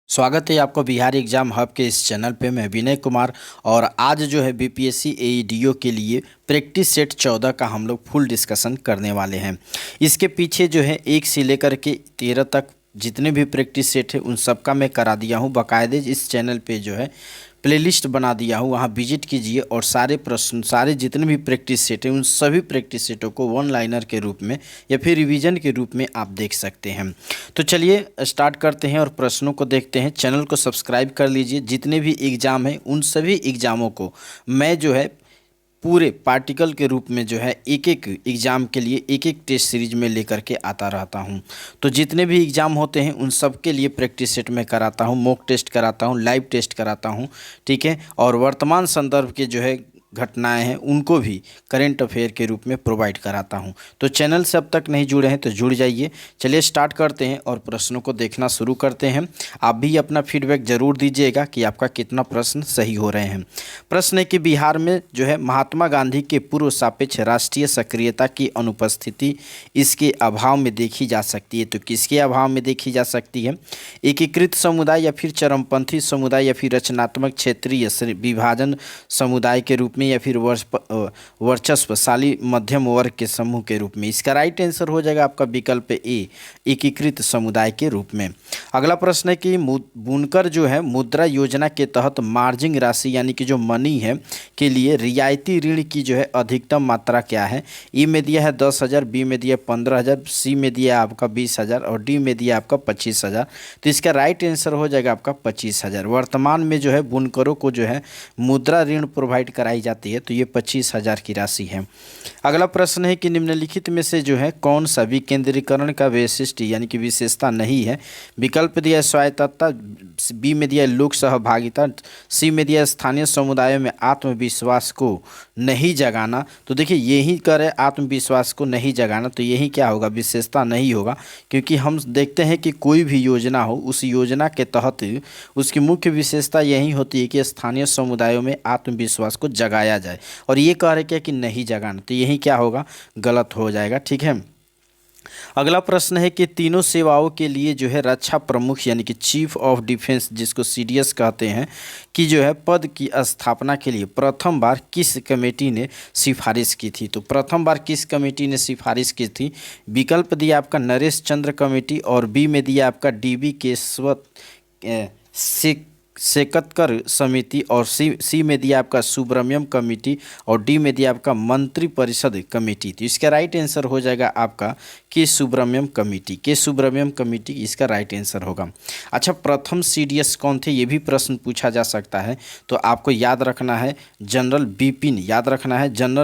स्वागत है आपको बिहार एग्जाम हब के इस चैनल पे। मैं विनय कुमार और आज जो है बीपीएससी एईडीओ के लिए प्रैक्टिस सेट 14 का हम लोग फुल डिस्कशन करने वाले हैं। इसके पीछे जो है 1 से लेकर के 13 तक जितने भी प्रैक्टिस सेट है उन सब का मैं करा दिया हूँ। बाकायदे इस चैनल पे जो है प्लेलिस्ट बना दिया हूँ, वहाँ विजिट कीजिए और सारे प्रश्न, सारे जितने भी प्रैक्टिस सेट हैं उन सभी प्रैक्टिस सेटों को वन लाइनर के रूप में या फिर रिवीजन के रूप में आप देख सकते हैं। तो चलिए स्टार्ट करते हैं और प्रश्नों को देखते हैं। चैनल को सब्सक्राइब कर लीजिए। जितने भी एग्ज़ाम हैं उन सभी एग्ज़ामों को मैं जो है पूरे पार्टिकल के रूप में जो है एक एक एग्ज़ाम के लिए एक एक टेस्ट सीरीज में लेकर के आता रहता हूं। तो जितने भी एग्ज़ाम होते हैं उन सब के लिए प्रैक्टिस सेट में कराता हूं, मॉक टेस्ट कराता हूं, लाइव टेस्ट कराता हूं, ठीक है। और वर्तमान संदर्भ के जो है घटनाएं हैं उनको भी करेंट अफेयर के रूप में प्रोवाइड कराता हूं। तो चैनल से अब तक नहीं जुड़े हैं तो जुड़ जाइए। चलिए स्टार्ट करते हैं और प्रश्नों को देखना शुरू करते हैं। आप भी अपना फीडबैक ज़रूर दीजिएगा कि आपका कितना प्रश्न सही हो रहे हैं। प्रश्न है कि बिहार में जो है महात्मा गांधी के पूर्व सापेक्ष राष्ट्रीय सक्रियता की अनुपस्थिति इसके अभाव में देखी जा सकती है। तो किसके अभाव में देखी जा सकती है? एकीकृत समुदाय या फिर चरमपंथी समुदाय या फिर रचनात्मक क्षेत्रीय विभाजन समुदाय के रूप में या फिर वर्चस्वशाली मध्यम वर्ग के समूह के रूप में। इसका राइट आंसर हो जाएगा आपका विकल्प ए, एकीकृत समुदाय के रूप में। अगला प्रश्न है कि बुनकर जो है मुद्रा योजना के तहत मार्जिन राशि यानी कि जो मनी है के लिए रियायती ऋण की जो है अधिकतम मात्रा क्या है? ई में दिया है 10,000, बी में दिया 15,000, सी में दिया है आपका 20,000 और डी में दिया आपका 25,000। तो इसका राइट आंसर हो जाएगा आपका 25,000। वर्तमान में जो है बुनकरों को जो है मुद्रा ऋण प्रोवाइड कराई जाती है, तो ये 25,000 की राशि है। अगला प्रश्न है कि निम्नलिखित में से जो है कौन सा विकेंद्रीकरण का वैशिष्ट्य यानी कि विशेषता नहीं है? विकल्प दिया है स्वायत्तता, बी में दिया है लोक सहभागिता, सी में दिया है स्थानीय समुदायों में आत्मविश्वास को नहीं जगाना। तो देखिए यही करे आत्मविश्वास को नहीं जगाना, तो यही क्या होगा? विशेषता नहीं होगा, क्योंकि हम देखते हैं कि कोई भी योजना हो उस योजना के तहत उसकी मुख्य विशेषता यही होती है कि स्थानीय समुदायों में आत्मविश्वास को जगाया जाए, और ये कह रहे क्या कि नहीं जगाना, तो यही क्या होगा? गलत हो जाएगा, ठीक है। अगला प्रश्न है कि तीनों सेवाओं के लिए जो है रक्षा प्रमुख यानी कि चीफ ऑफ डिफेंस जिसको सीडीएस कहते हैं कि जो है पद की स्थापना के लिए प्रथम बार किस कमेटी ने सिफारिश की थी? तो प्रथम बार किस कमेटी ने सिफारिश की थी? विकल्प दिया आपका नरेश चंद्र कमेटी और बी में दिया आपका डीबी केशवत सेकतकर समिति और सी में दिया आपका सुब्रमण्यम कमेटी और डी में दिया आपका मंत्री परिषद कमेटी। तो इसका राइट आंसर हो जाएगा आपका के सुब्रमण्यम कमेटी इसका राइट आंसर होगा। अच्छा, प्रथम सीडीएस कौन थे? ये भी प्रश्न पूछा जा सकता है, तो आपको याद रखना है जनरल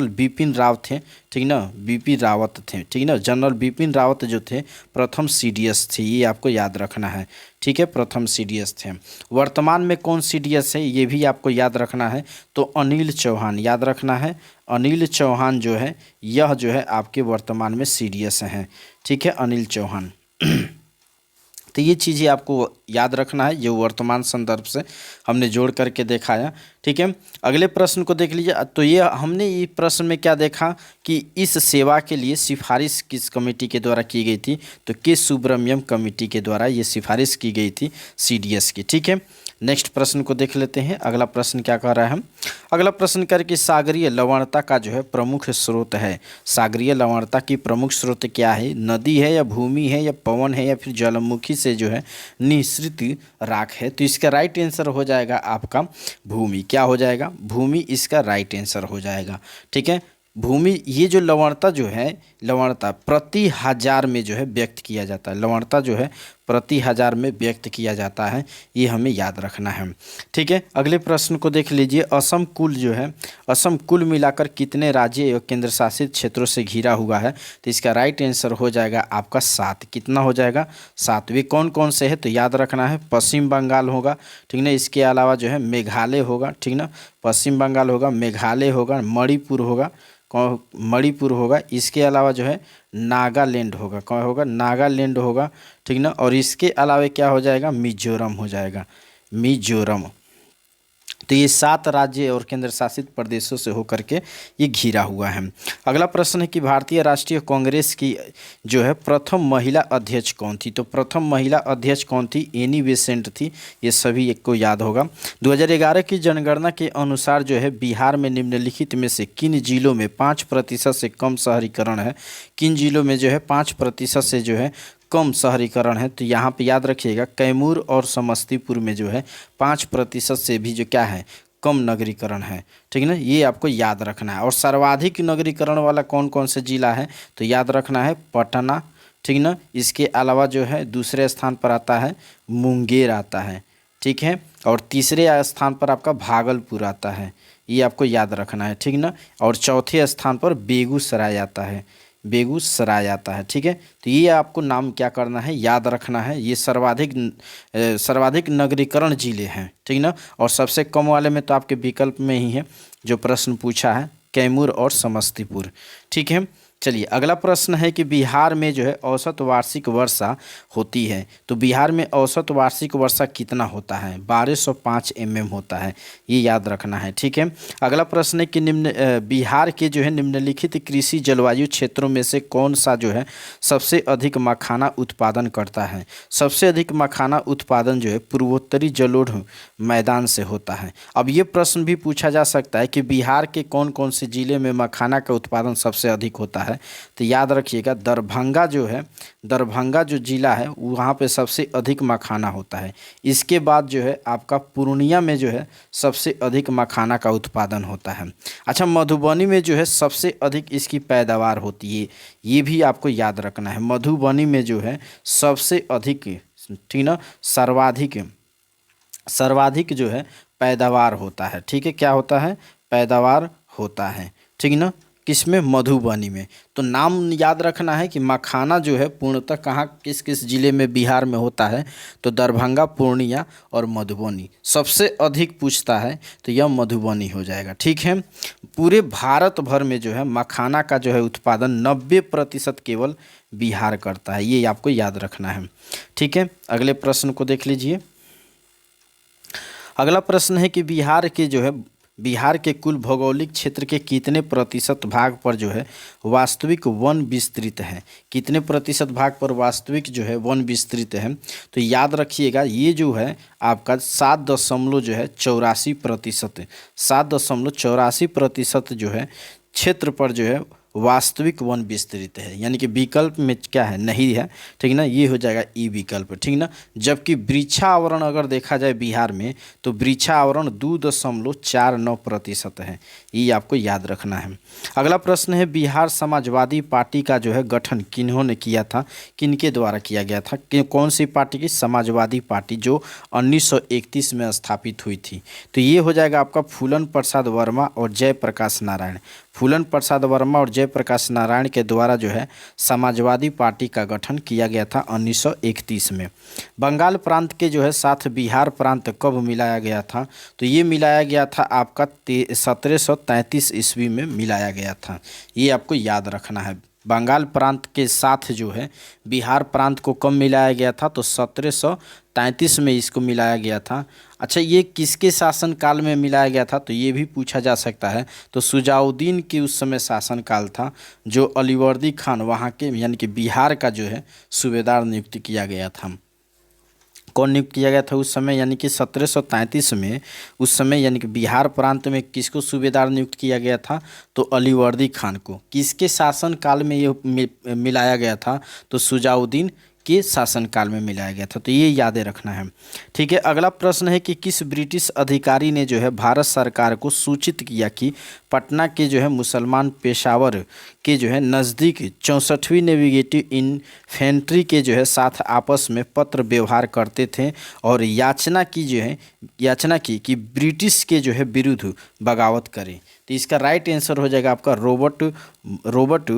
बिपिन रावत थे, ठीक ना, बीपी रावत थे, ठीक ना, जनरल बिपिन रावत जो थे प्रथम सीडीएस थे, ये आपको याद रखना है, ठीक है, प्रथम सीडीएस थे। वर्तमान में कौन सीडीएस है ये भी आपको याद रखना है, तो अनिल चौहान याद रखना है। अनिल चौहान जो है यह जो है आपके वर्तमान में सीडीएस हैं, ठीक है, अनिल चौहान। तो ये चीज़ें आपको याद रखना है, जो वर्तमान संदर्भ से हमने जोड़ करके दिखाया, ठीक है। अगले प्रश्न को देख लीजिए। तो ये हमने ये प्रश्न में क्या देखा कि इस सेवा के लिए सिफारिश किस कमेटी के द्वारा की गई थी? तो के सुब्रमण्यम कमेटी के द्वारा ये सिफारिश की गई थी सीडीएस की, ठीक है। नेक्स्ट प्रश्न को देख लेते हैं। अगला प्रश्न क्या कह रहा है? अगला प्रश्न करके सागरीय लवणता का जो है प्रमुख स्रोत है। सागरीय लवणता की प्रमुख स्रोत क्या है? नदी है या भूमि है या पवन है या फिर ज्वालामुखी से जो है निःसृत राख है? तो इसका राइट आंसर हो जाएगा आपका भूमि। क्या हो जाएगा? भूमि इसका राइट आंसर हो जाएगा, ठीक है। भूमि, ये जो लवणता जो है, लवणता प्रति हजार में जो है व्यक्त किया जाता है, लवणता जो है प्रति हजार में व्यक्त किया जाता है, ये हमें याद रखना है, ठीक है। अगले प्रश्न को देख लीजिए। असम कुल जो है, असम कुल मिलाकर कितने राज्य एवं केंद्र शासित क्षेत्रों से घिरा हुआ है? तो इसका राइट आंसर हो जाएगा आपका 7। कितना हो जाएगा? 7। वे कौन कौन से है? तो याद रखना है पश्चिम बंगाल होगा, ठीक ना, इसके अलावा जो है मेघालय होगा, ठीक ना, पश्चिम बंगाल होगा, मेघालय होगा, मणिपुर होगा, इसके अलावा जो है नागालैंड होगा, कौन होगा? नागालैंड होगा, ठीक ना, और इसके अलावा क्या हो जाएगा? मिजोरम हो जाएगा, मिजोरम। तो ये 7 राज्य और केंद्र शासित प्रदेशों से होकर के ये घिरा हुआ है। अगला प्रश्न है कि भारतीय राष्ट्रीय कांग्रेस की जो है प्रथम महिला अध्यक्ष कौन थी। तो प्रथम महिला अध्यक्ष कौन थी? एनी बेसेंट थी। ये सभी एक को याद होगा। 2011 की जनगणना के अनुसार जो है बिहार में निम्नलिखित में से किन जिलों में 5% से कम शहरीकरण है? किन जिलों में जो है 5% से जो है कम शहरीकरण है? तो यहाँ पे याद रखिएगा कैमूर और समस्तीपुर में जो है 5% से भी जो क्या है कम नगरीकरण है। ठीक है ना, ये आपको याद रखना है। और सर्वाधिक नगरीकरण वाला कौन कौन से जिला है? तो याद रखना है पटना। ठीक ना, इसके अलावा जो है दूसरे स्थान पर आता है मुंगेर आता है। ठीक है, और तीसरे स्थान पर आपका भागलपुर आता है, ये आपको याद रखना है। ठीक ना, और चौथे स्थान पर बेगूसराय आता है, बेगूसराय आता है। ठीक है, तो ये आपको नाम क्या करना है, याद रखना है। ये सर्वाधिक नगरीकरण जिले हैं। ठीक ना, और सबसे कम वाले में तो आपके विकल्प में ही है जो प्रश्न पूछा है, कैमूर और समस्तीपुर। ठीक है, चलिए अगला प्रश्न है कि बिहार में जो है औसत वार्षिक वर्षा होती है। तो बिहार में औसत वार्षिक वर्षा कितना होता है? 1205 mm होता है, ये याद रखना है। ठीक है, अगला प्रश्न है कि बिहार के जो है निम्नलिखित कृषि जलवायु क्षेत्रों में से कौन सा जो है सबसे अधिक मखाना उत्पादन करता है? सबसे अधिक मखाना उत्पादन जो है पूर्वोत्तरी जलोढ़ मैदान से होता है। अब ये प्रश्न भी पूछा जा सकता है कि बिहार के कौन कौन से जिले में मखाना का उत्पादन सबसे अधिक होता है? तो याद रखिएगा दरभंगा जो है, दरभंगा जो जिला है वहाँ पे सबसे अधिक मखाना होता है। इसके बाद जो है आपका पूर्णिया में जो है सबसे अधिक मखाना का उत्पादन होता है। अच्छा, मधुबनी में जो है सबसे अधिक इसकी पैदावार होती है, ये भी आपको याद रखना है। मधुबनी में जो है सबसे अधिक, ठीक ना, सर्वाधिक जो है पैदावार होता है। ठीक है, क्या होता है? पैदावार होता है। ठीक ना, किसमें? मधुबनी में। तो नाम याद रखना है कि मखाना जो है पूर्णतः कहाँ किस किस जिले में बिहार में होता है? तो दरभंगा, पूर्णिया और मधुबनी। सबसे अधिक पूछता है तो यह मधुबनी हो जाएगा। ठीक है, पूरे भारत भर में जो है मखाना का जो है उत्पादन 90% केवल बिहार करता है, ये आपको याद रखना है। ठीक है, अगले प्रश्न को देख लीजिए। अगला प्रश्न है कि बिहार के कुल भौगोलिक क्षेत्र के कितने प्रतिशत भाग पर जो है वास्तविक वन विस्तृत है? कितने प्रतिशत भाग पर वास्तविक जो है वन विस्तृत है? तो याद रखिएगा ये जो है आपका 7.84%, 7.84% जो है क्षेत्र पर जो है वास्तविक वन विस्तृत है, यानी कि विकल्प में क्या है? नहीं है। ठीक ना, ये हो जाएगा ई विकल्प। ठीक ना, जबकि वृक्षावरण अगर देखा जाए बिहार में तो वृक्षावरण 2.49% है, ये आपको याद रखना है। अगला प्रश्न है बिहार समाजवादी पार्टी का जो है गठन किन्होंने किया था? किनके द्वारा किया गया था? कौन सी पार्टी की? समाजवादी पार्टी, जो 1931 में स्थापित हुई थी। तो ये हो जाएगा आपका फूलन प्रसाद वर्मा और जयप्रकाश नारायण। फूलन प्रसाद वर्मा और जयप्रकाश नारायण के द्वारा जो है समाजवादी पार्टी का गठन किया गया था 1931 में। बंगाल प्रांत के जो है साथ बिहार प्रांत कब मिलाया गया था? तो ये मिलाया गया था आपका 1733 ईस्वी में मिलाया गया था, ये आपको याद रखना है। बंगाल प्रांत के साथ जो है बिहार प्रांत को कब मिलाया गया था? तो 1733 में इसको मिलाया गया था। अच्छा, ये किसके शासनकाल में मिलाया गया था? तो ये भी पूछा जा सकता है। तो सुजाउद्दीन की उस समय शासनकाल था, जो अलीवर्दी खान वहाँ के यानी कि बिहार का जो है सूबेदार नियुक्त किया गया था। कौन नियुक्त किया गया था उस समय? यानी कि 1733 में उस समय यानी कि बिहार प्रांत में किसको सूबेदार नियुक्त किया गया था? तो अलीवर्दी खान को। किसके शासनकाल में ये मिलाया गया था? तो सुजाउद्दीन के शासनकाल में मिलाया गया था। तो ये यादें रखना है। ठीक है, अगला प्रश्न है कि किस ब्रिटिश अधिकारी ने जो है भारत सरकार को सूचित किया कि पटना के जो है मुसलमान पेशावर के जो है नज़दीक 64वीं नेविगेटिव इन्फेंट्री के जो है साथ आपस में पत्र व्यवहार करते थे और याचना की कि ब्रिटिश के जो है विरुद्ध बगावत करें? तो इसका राइट आंसर हो जाएगा आपका रॉबर्ट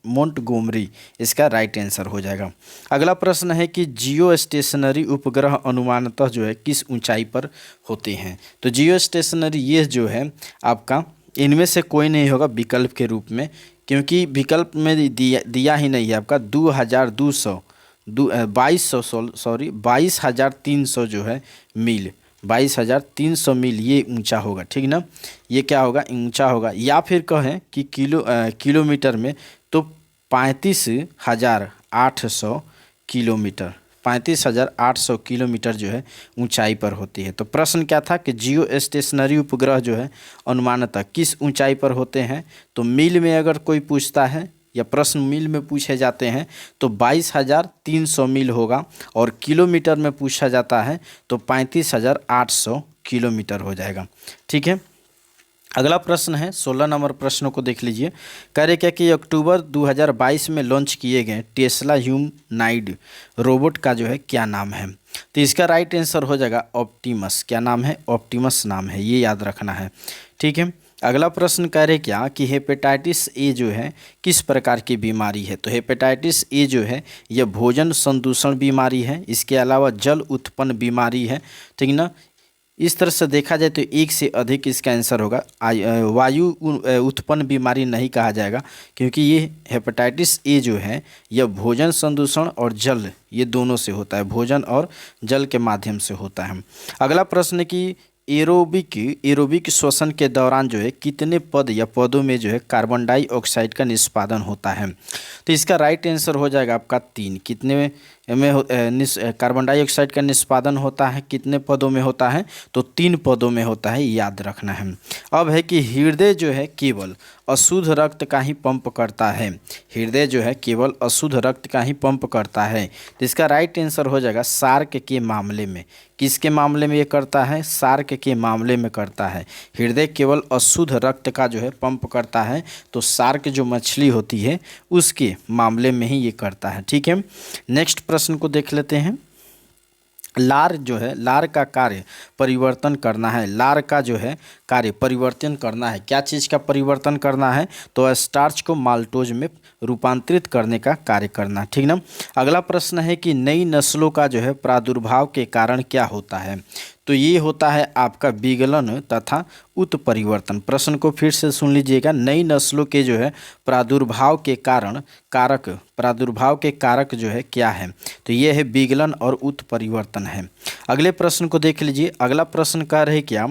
मोंटगोमरी इसका राइट आंसर हो जाएगा। अगला प्रश्न है कि जियो स्टेशनरी उपग्रह अनुमानतः जो है किस ऊंचाई पर होते हैं? तो जियो स्टेशनरी ये जो है आपका इनमें से कोई नहीं होगा विकल्प के रूप में, क्योंकि विकल्प में दिया ही नहीं है आपका 2200 22,300 जो है मील, 22,300 मील ये ऊंचा होगा, ठीक ना। ये क्या होगा, ऊंचा होगा। या फिर कहें कि किलोमीटर में तो 35,800 किलोमीटर, 35,800 किलोमीटर जो है ऊंचाई पर होती है। तो प्रश्न क्या था कि जियो स्टेशनरी उपग्रह जो है अनुमानतः किस ऊंचाई पर होते हैं। तो मील में अगर कोई पूछता है या प्रश्न मील में पूछे जाते हैं तो 22,300 मील होगा, और किलोमीटर में पूछा जाता है तो 35,800 किलोमीटर हो जाएगा, ठीक है। अगला प्रश्न है 16 नंबर प्रश्नों को देख लीजिए। कह रहे क्या कि अक्टूबर 2022 में लॉन्च किए गए टेस्ला ह्यूमनॉइड रोबोट का जो है क्या नाम है। तो इसका राइट आंसर हो जाएगा ऑप्टिमस। क्या नाम है, ऑप्टिमस नाम है, ये याद रखना है, ठीक है। अगला प्रश्न कह रहे क्या कि हेपेटाइटिस ए जो है किस प्रकार की बीमारी है। तो हेपेटाइटिस ए जो है यह भोजन संदूषण बीमारी है, इसके अलावा जल उत्पन्न बीमारी है, ठीक ना। इस तरह से देखा जाए तो एक से अधिक इसका आंसर होगा। वायु उत्पन्न बीमारी नहीं कहा जाएगा, क्योंकि ये हेपेटाइटिस ए जो है यह भोजन संदूषण और जल ये दोनों से होता है, भोजन और जल के माध्यम से होता है। अगला प्रश्न कि एरोबिक श्वसन के दौरान जो है कितने पद या पदों में जो है कार्बन डाइऑक्साइड का निष्पादन होता है। तो इसका राइट आंसर हो जाएगा आपका 3। कितने में कार्बन डाइऑक्साइड का निष्पादन होता है, कितने पदों में होता है, तो 3 पदों में होता है, याद रखना है। अब है कि हृदय जो है केवल अशुद्ध रक्त का ही पंप करता है, हृदय जो है केवल अशुद्ध रक्त का ही पंप करता है। तो इसका राइट आंसर हो जाएगा सार्क के मामले में। किसके मामले में ये करता है, सार्क के मामले में करता है। हृदय केवल अशुद्ध रक्त का जो है पंप करता है, तो सार्क जो मछली होती है उसके मामले में ही ये करता है, ठीक है। नेक्स्ट प्रश्न को देख लेते हैं। लार जो है, लार का कार्य परिवर्तन करना है, लार का जो है कार्य परिवर्तन करना है। क्या चीज़ का परिवर्तन करना है, तो स्टार्च को माल्टोज में रूपांतरित करने का कार्य करना, ठीक ना। अगला प्रश्न है कि नई नस्लों का जो है प्रादुर्भाव के कारण क्या होता है। तो ये होता है आपका विगलन तथा उत्परिवर्तन। प्रश्न को फिर से सुन लीजिएगा। नई नस्लों के जो है प्रादुर्भाव के कारण प्रादुर्भाव के कारक जो है क्या है, तो ये है विगलन और उत्परिवर्तन है। अगले प्रश्न को देख लीजिए। अगला प्रश्न कह रहे क्या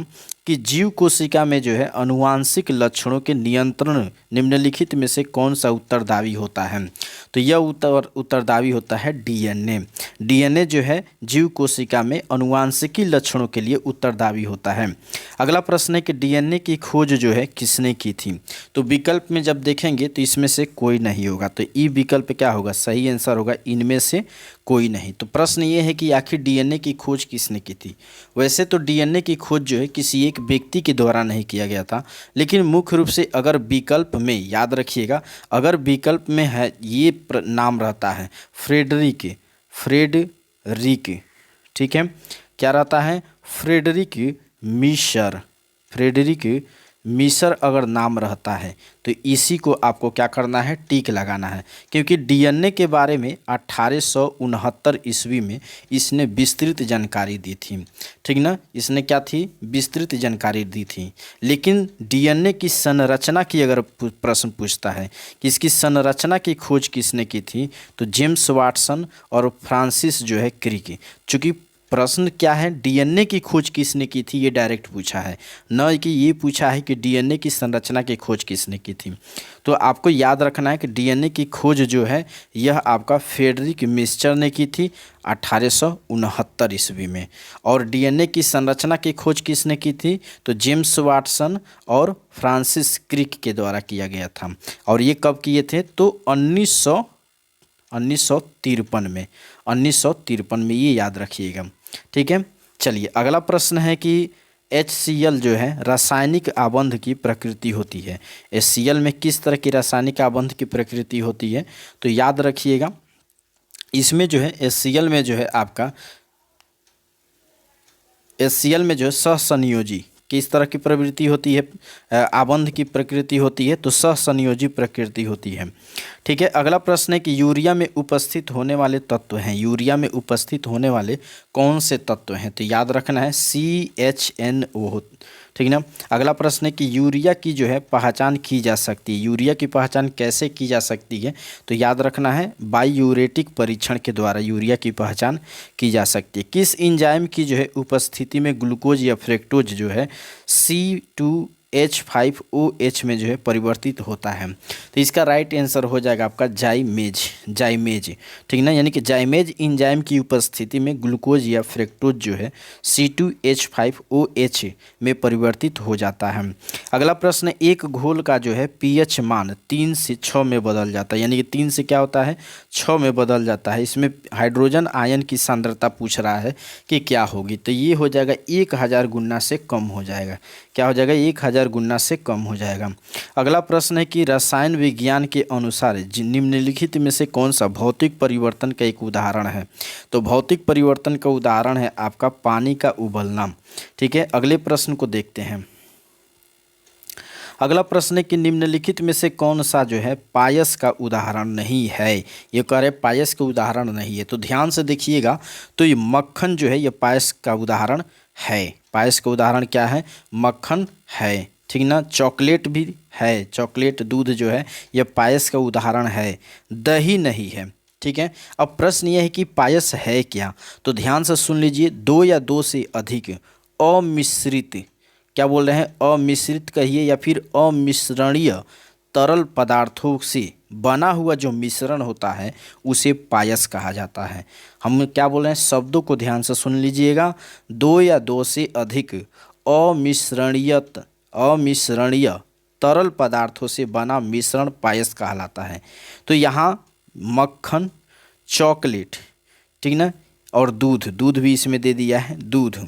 कि जीव कोशिका में जो है अनुवांशिक लक्षणों के नियंत्रण निम्नलिखित में से कौन सा उत्तरदायी होता है। तो यह उत्तरदायी होता है डीएनए। डीएनए जो है जीव कोशिका में अनुवांशिकी लक्षणों के लिए उत्तरदायी होता है। अगला प्रश्न है कि डीएनए की खोज जो है किसने की थी। तो विकल्प में जब देखेंगे तो इसमें से कोई नहीं होगा, तो ई विकल्प क्या होगा, सही आंसर होगा इनमें से कोई नहीं। तो प्रश्न ये है कि आखिर डीएनए की खोज किसने की थी। वैसे तो डीएनए की खोज जो है किसी एक व्यक्ति के द्वारा नहीं किया गया था, लेकिन मुख्य रूप से अगर विकल्प में याद रखिएगा, अगर विकल्प में है ये नाम रहता है फ्रेडरिक, ठीक है, क्या रहता है, फ्रेडरिक मीसर अगर नाम रहता है तो इसी को आपको क्या करना है, टिक लगाना है, क्योंकि डीएनए के बारे में 1869 ईस्वी में इसने विस्तृत जानकारी दी थी, ठीक ना। इसने क्या थी, विस्तृत जानकारी दी थी। लेकिन डीएनए की संरचना की अगर प्रश्न पूछता है कि इसकी संरचना की खोज किसने की थी, तो जेम्स वाटसन और फ्रांसिस जो है क्रिक। चूँकि प्रश्न क्या है, डीएनए की खोज किसने की थी, ये डायरेक्ट पूछा है, न कि ये पूछा है कि डीएनए की संरचना की खोज किसने की थी। तो आपको याद रखना है कि डीएनए की खोज जो है यह आपका फ्रेडरिक मीसर ने की थी 1869 ईस्वी में। और डीएनए की संरचना की खोज किसने की थी, तो जेम्स वाटसन और फ्रांसिस क्रिक के द्वारा किया गया था। और ये कब किए थे, तो 1953 में, ये याद रखिएगा, ठीक है। चलिए अगला प्रश्न है कि HCl जो है रासायनिक आबंध की प्रकृति होती है। HCl में किस तरह की रासायनिक आबंध की प्रकृति होती है, तो याद रखिएगा इसमें जो है HCl में जो है आपका HCl में जो है सहसंयोजी किस तरह की प्रवृत्ति होती है, आबंध की प्रकृति होती है, तो सहसंयोजी प्रकृति होती है, ठीक है। अगला प्रश्न है कि यूरिया में उपस्थित होने वाले तत्व हैं, यूरिया में उपस्थित होने वाले कौन से तत्व हैं, तो याद रखना है CHNO, ठीक ना। अगला प्रश्न है कि यूरिया की जो है पहचान की जा सकती है। यूरिया की पहचान कैसे की जा सकती है? तो याद रखना है बायोयूरेटिक परीक्षण के द्वारा यूरिया की पहचान की जा सकती है। किस एंजाइम की जो है उपस्थिति में ग्लूकोज या फ्रक्टोज जो है C2H5OH में जो है परिवर्तित होता है? तो इसका राइट आंसर हो जाएगा आपका जाइमेज। जाइमेज, ठीक ना, यानी कि जाइमेज एंजाइम की उपस्थिति में ग्लूकोज या फ्रक्टोज जो है C2H5OH में परिवर्तित हो जाता है। अगला प्रश्न, एक घोल का जो है पीएच मान 3 से 6 में बदल जाता है, यानी कि 3 से क्या होता है 6 में बदल जाता है। इसमें हाइड्रोजन आयन की सांद्रता पूछ रहा है कि क्या होगी? तो ये हो जाएगा 1000 गुना से कम हो जाएगा। क्या हो जाएगा? 1000 गुना से कम हो जाएगा। अगला प्रश्न है कि रसायन विज्ञान के अनुसार निम्नलिखित में से कौन सा भौतिक परिवर्तन का एक उदाहरण है? तो भौतिक परिवर्तन का उदाहरण है आपका पानी का उबलना। ठीक है, अगले प्रश्न को देखते हैं। अगला प्रश्न है कि निम्नलिखित में से कौन सा जो है पायस का उदाहरण नहीं है? ये कह रहे पायस का उदाहरण नहीं है, तो ध्यान से देखिएगा। तो ये मक्खन जो है ये पायस का उदाहरण है। पायस का उदाहरण क्या है? मक्खन है, ठीक ना। चॉकलेट भी है, चॉकलेट दूध जो है ये पायस का उदाहरण है, दही नहीं है। ठीक है, अब प्रश्न यह है कि पायस है क्या? तो ध्यान से सुन लीजिए, 2 या 2 से अधिक अमिश्रित, क्या बोल रहे हैं, अमिश्रित कहिए या फिर अमिश्रणीय तरल पदार्थों से बना हुआ जो मिश्रण होता है उसे पायस कहा जाता है। हम क्या बोल रहे हैं, शब्दों को ध्यान से सुन लीजिएगा। 2 या 2 से अधिक अमिश्रणीय तरल पदार्थों से बना मिश्रण पायस कहलाता है। तो यहाँ मक्खन, चॉकलेट, ठीक ना, और दूध, दूध भी इसमें दे दिया है, दूध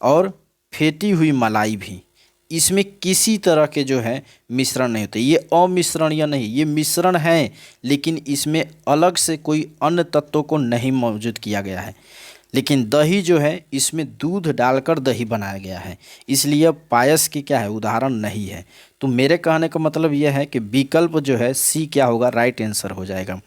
और फेटी हुई मलाई भी, इसमें किसी तरह के जो है मिश्रण नहीं होते। ये अमिश्रणीय नहीं, ये मिश्रण है लेकिन इसमें अलग से कोई अन्य तत्वों को नहीं मौजूद किया गया है। लेकिन दही जो है इसमें दूध डालकर दही बनाया गया है, इसलिए पायस की क्या है उदाहरण नहीं है। तो मेरे कहने का मतलब यह है कि विकल्प जो है सी क्या होगा, राइट आंसर हो जाएगा।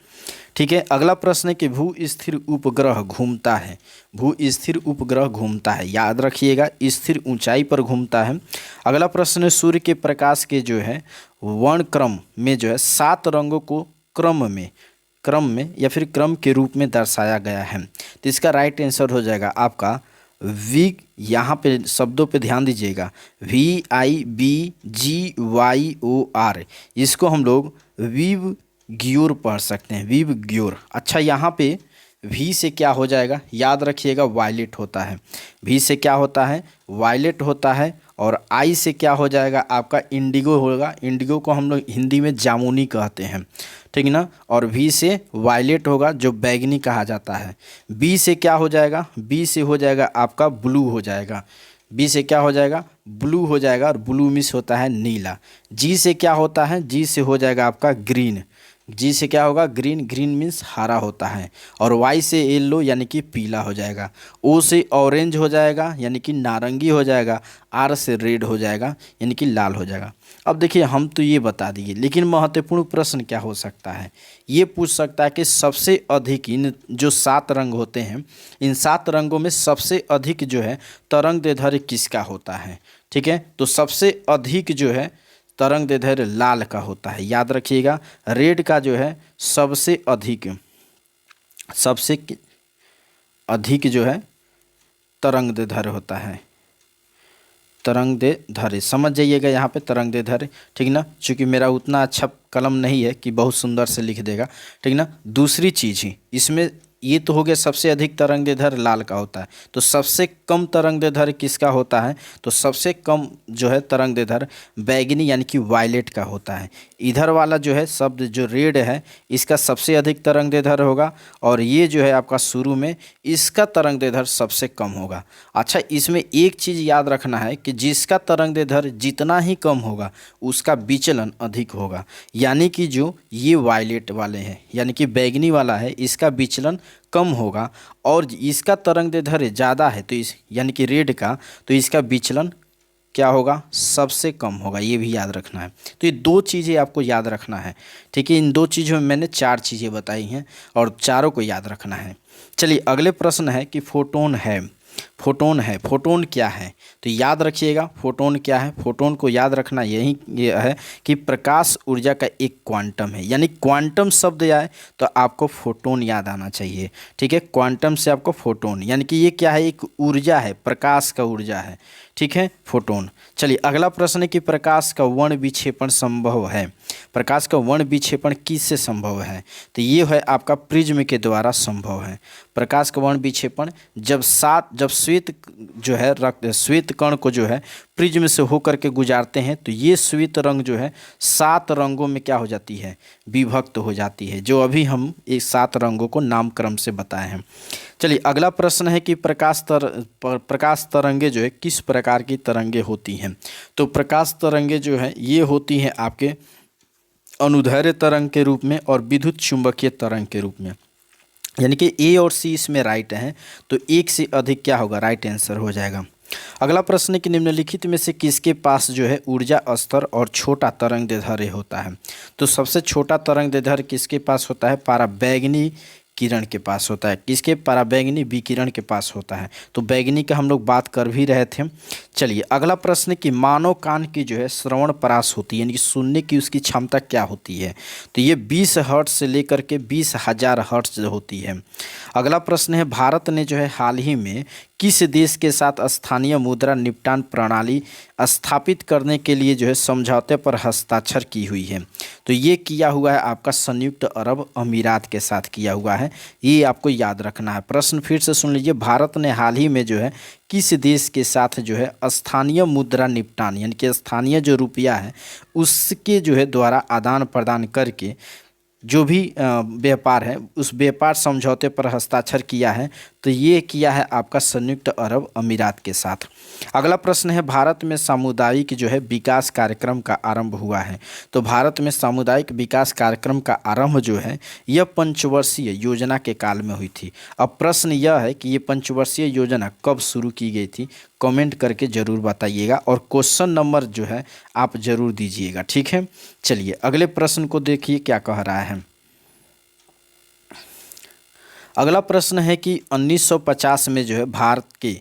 ठीक है, अगला प्रश्न है कि भू स्थिर उपग्रह घूमता है। भू स्थिर उपग्रह घूमता है, याद रखिएगा स्थिर ऊंचाई पर घूमता है। अगला प्रश्न है सूर्य के प्रकाश के जो है वर्णक्रम में जो है 7 रंगों को क्रम में या फिर क्रम के रूप में दर्शाया गया है। तो इसका राइट आंसर हो जाएगा आपका वी, यहाँ पे शब्दों पे ध्यान दीजिएगा, VIBGYOR, इसको हम लोग विव ग्योर पढ़ सकते हैं, विव ग्योर। अच्छा, यहाँ पे वी से क्या हो जाएगा, याद रखिएगा वायलेट होता है। वी से क्या होता है, वायलेट होता है। और आई से क्या हो जाएगा आपका इंडिगो होगा। इंडिगो को हम लोग हिंदी में जामुनी कहते हैं, ठीक ना। और वी से वायलेट होगा जो बैगनी कहा जाता है। बी से क्या हो जाएगा, बी से हो जाएगा आपका ब्लू हो जाएगा। बी से क्या हो जाएगा, ब्लू हो जाएगा, और ब्लू मिस होता है नीला। जी से क्या होता है, जी से हो जाएगा आपका ग्रीन। जी से क्या होगा, ग्रीन, ग्रीन मीन्स हरा होता है। और वाई से येलो यानी कि पीला हो जाएगा। ओ से ऑरेंज हो जाएगा यानी कि नारंगी हो जाएगा। आर से रेड हो जाएगा यानी कि लाल हो जाएगा। अब देखिए हम तो ये बता दिए, लेकिन महत्वपूर्ण प्रश्न क्या हो सकता है, ये पूछ सकता है कि सबसे अधिक इन जो 7 रंग होते हैं, इन 7 रंगों में सबसे अधिक जो है तरंगदैर्घ्य किसका होता है? ठीक है, तो सबसे अधिक जो है तरंगदैर्घ्य लाल का होता है, याद रखिएगा। रेड का जो है सबसे अधिक जो है तरंगदैर्घ्य होता है, तरंगदैर्घ्य समझ जाइएगा यहाँ पे तरंगदैर्घ्य, ठीक ना। चूँकि मेरा उतना अच्छा कलम नहीं है कि बहुत सुंदर से लिख देगा, ठीक ना। दूसरी चीज़ ही इसमें ये तो हो गया सबसे अधिक तरंगदैर्घ्य लाल का होता है, तो सबसे कम तरंगदैर्घ्य किसका होता है? तो सबसे कम जो है तरंगदैर्घ्य बैगनी यानी कि वायलेट का होता है। इधर वाला जो है शब्द जो रेड है इसका सबसे अधिक तरंगदैर्घ्य होगा, और ये जो है आपका शुरू में इसका तरंगदैर्घ्य सबसे कम होगा। अच्छा, इसमें एक चीज़ याद रखना है कि जिसका तरंगदैर्घ्य जितना ही कम होगा उसका विचलन अधिक होगा, यानी कि जो ये वायलेट वाले हैं यानी कि बैगनी वाला है इसका विचलन कम होगा, और इसका तरंगदैर्घ्य ज़्यादा है तो इस यानी कि रेड का, तो इसका विचलन क्या होगा, सबसे कम होगा। ये भी याद रखना है। तो ये 2 चीज़ें आपको याद रखना है, ठीक है। इन 2 चीज़ों में मैंने 4 चीज़ें बताई हैं और चारों को याद रखना है। चलिए अगले प्रश्न है कि फोटोन है, फोटोन है। फोटोन क्या है तो याद रखिएगा, फोटोन क्या है। फोटोन को याद रखना ये है कि प्रकाश ऊर्जा का एक क्वांटम है, यानी क्वांटम शब्द आए तो आपको फोटोन याद आना चाहिए। ठीक है, क्वांटम से आपको फोटोन, यानी कि ये क्या है, एक ऊर्जा है, प्रकाश का ऊर्जा है। ठीक है, फोटोन। चलिए अगला प्रश्न है कि प्रकाश का वर्ण विक्षेपण संभव है। प्रकाश का वर्ण विक्षेपण किससे संभव है तो ये है आपका प्रिज्म के द्वारा संभव है। प्रकाश का वर्ण विक्षेपण जब श्वेत जो है श्वेत कण को जो है प्रिज्म से होकर के गुजारते हैं तो ये श्वेत रंग जो है 7 रंगों में क्या हो जाती है, विभक्त हो जाती है, जो अभी हम इस 7 रंगों को नामक्रम से बताए हैं। चलिए अगला प्रश्न है कि प्रकाश तरंगे जो है किस प्रकार की तरंगे होती हैं तो प्रकाश तरंगे जो है ये होती हैं आपके अनुदैर्ध्य तरंग के रूप में और विद्युत चुंबकीय तरंग के रूप में, यानी कि ए और सी इसमें राइट हैं, तो एक से अधिक क्या होगा, राइट आंसर हो जाएगा। अगला प्रश्न है कि निम्नलिखित में से किसके पास जो है ऊर्जा स्तर और छोटा तरंगदैर्ध्य होता है तो सबसे छोटा तरंगदैर्ध्य किसके पास होता है, पराबैंगनी किरण के पास होता है। किसके, पराबैंगनी विकिरण के पास होता है। तो बैगनी का हम लोग बात कर भी रहे थे। चलिए अगला प्रश्न है कि मानव कान की जो है श्रवण परास होती है, यानी कि सुनने की उसकी क्षमता क्या होती है तो ये 20 हर्ट्ज से लेकर के 20,000 हर्ट्ज होती है। अगला प्रश्न है भारत ने जो है हाल ही में किस देश के साथ स्थानीय मुद्रा निपटान प्रणाली स्थापित करने के लिए जो है समझौते पर हस्ताक्षर की हुई है तो ये किया हुआ है आपका संयुक्त अरब अमीरात के साथ किया हुआ है, ये आपको याद रखना है। प्रश्न फिर से सुन लीजिए, भारत ने हाल ही में जो है किस देश के साथ जो है स्थानीय मुद्रा निपटान, यानी कि स्थानीय जो रुपया है उसके जो है द्वारा आदान प्रदान करके जो भी व्यापार है उस व्यापार समझौते पर हस्ताक्षर किया है तो ये किया है आपका संयुक्त अरब अमीरात के साथ। अगला प्रश्न है भारत में सामुदायिक जो है विकास कार्यक्रम का आरंभ हुआ है तो भारत में सामुदायिक विकास कार्यक्रम का आरंभ जो है यह पंचवर्षीय योजना के काल में हुई थी। अब प्रश्न यह है कि ये पंचवर्षीय योजना कब शुरू की गई थी, कमेंट करके ज़रूर बताइएगा और क्वेश्चन नंबर जो है आप ज़रूर दीजिएगा। ठीक है, चलिए अगले प्रश्न को देखिए क्या कह रहा है। अगला प्रश्न है कि 1950 में जो है भारत के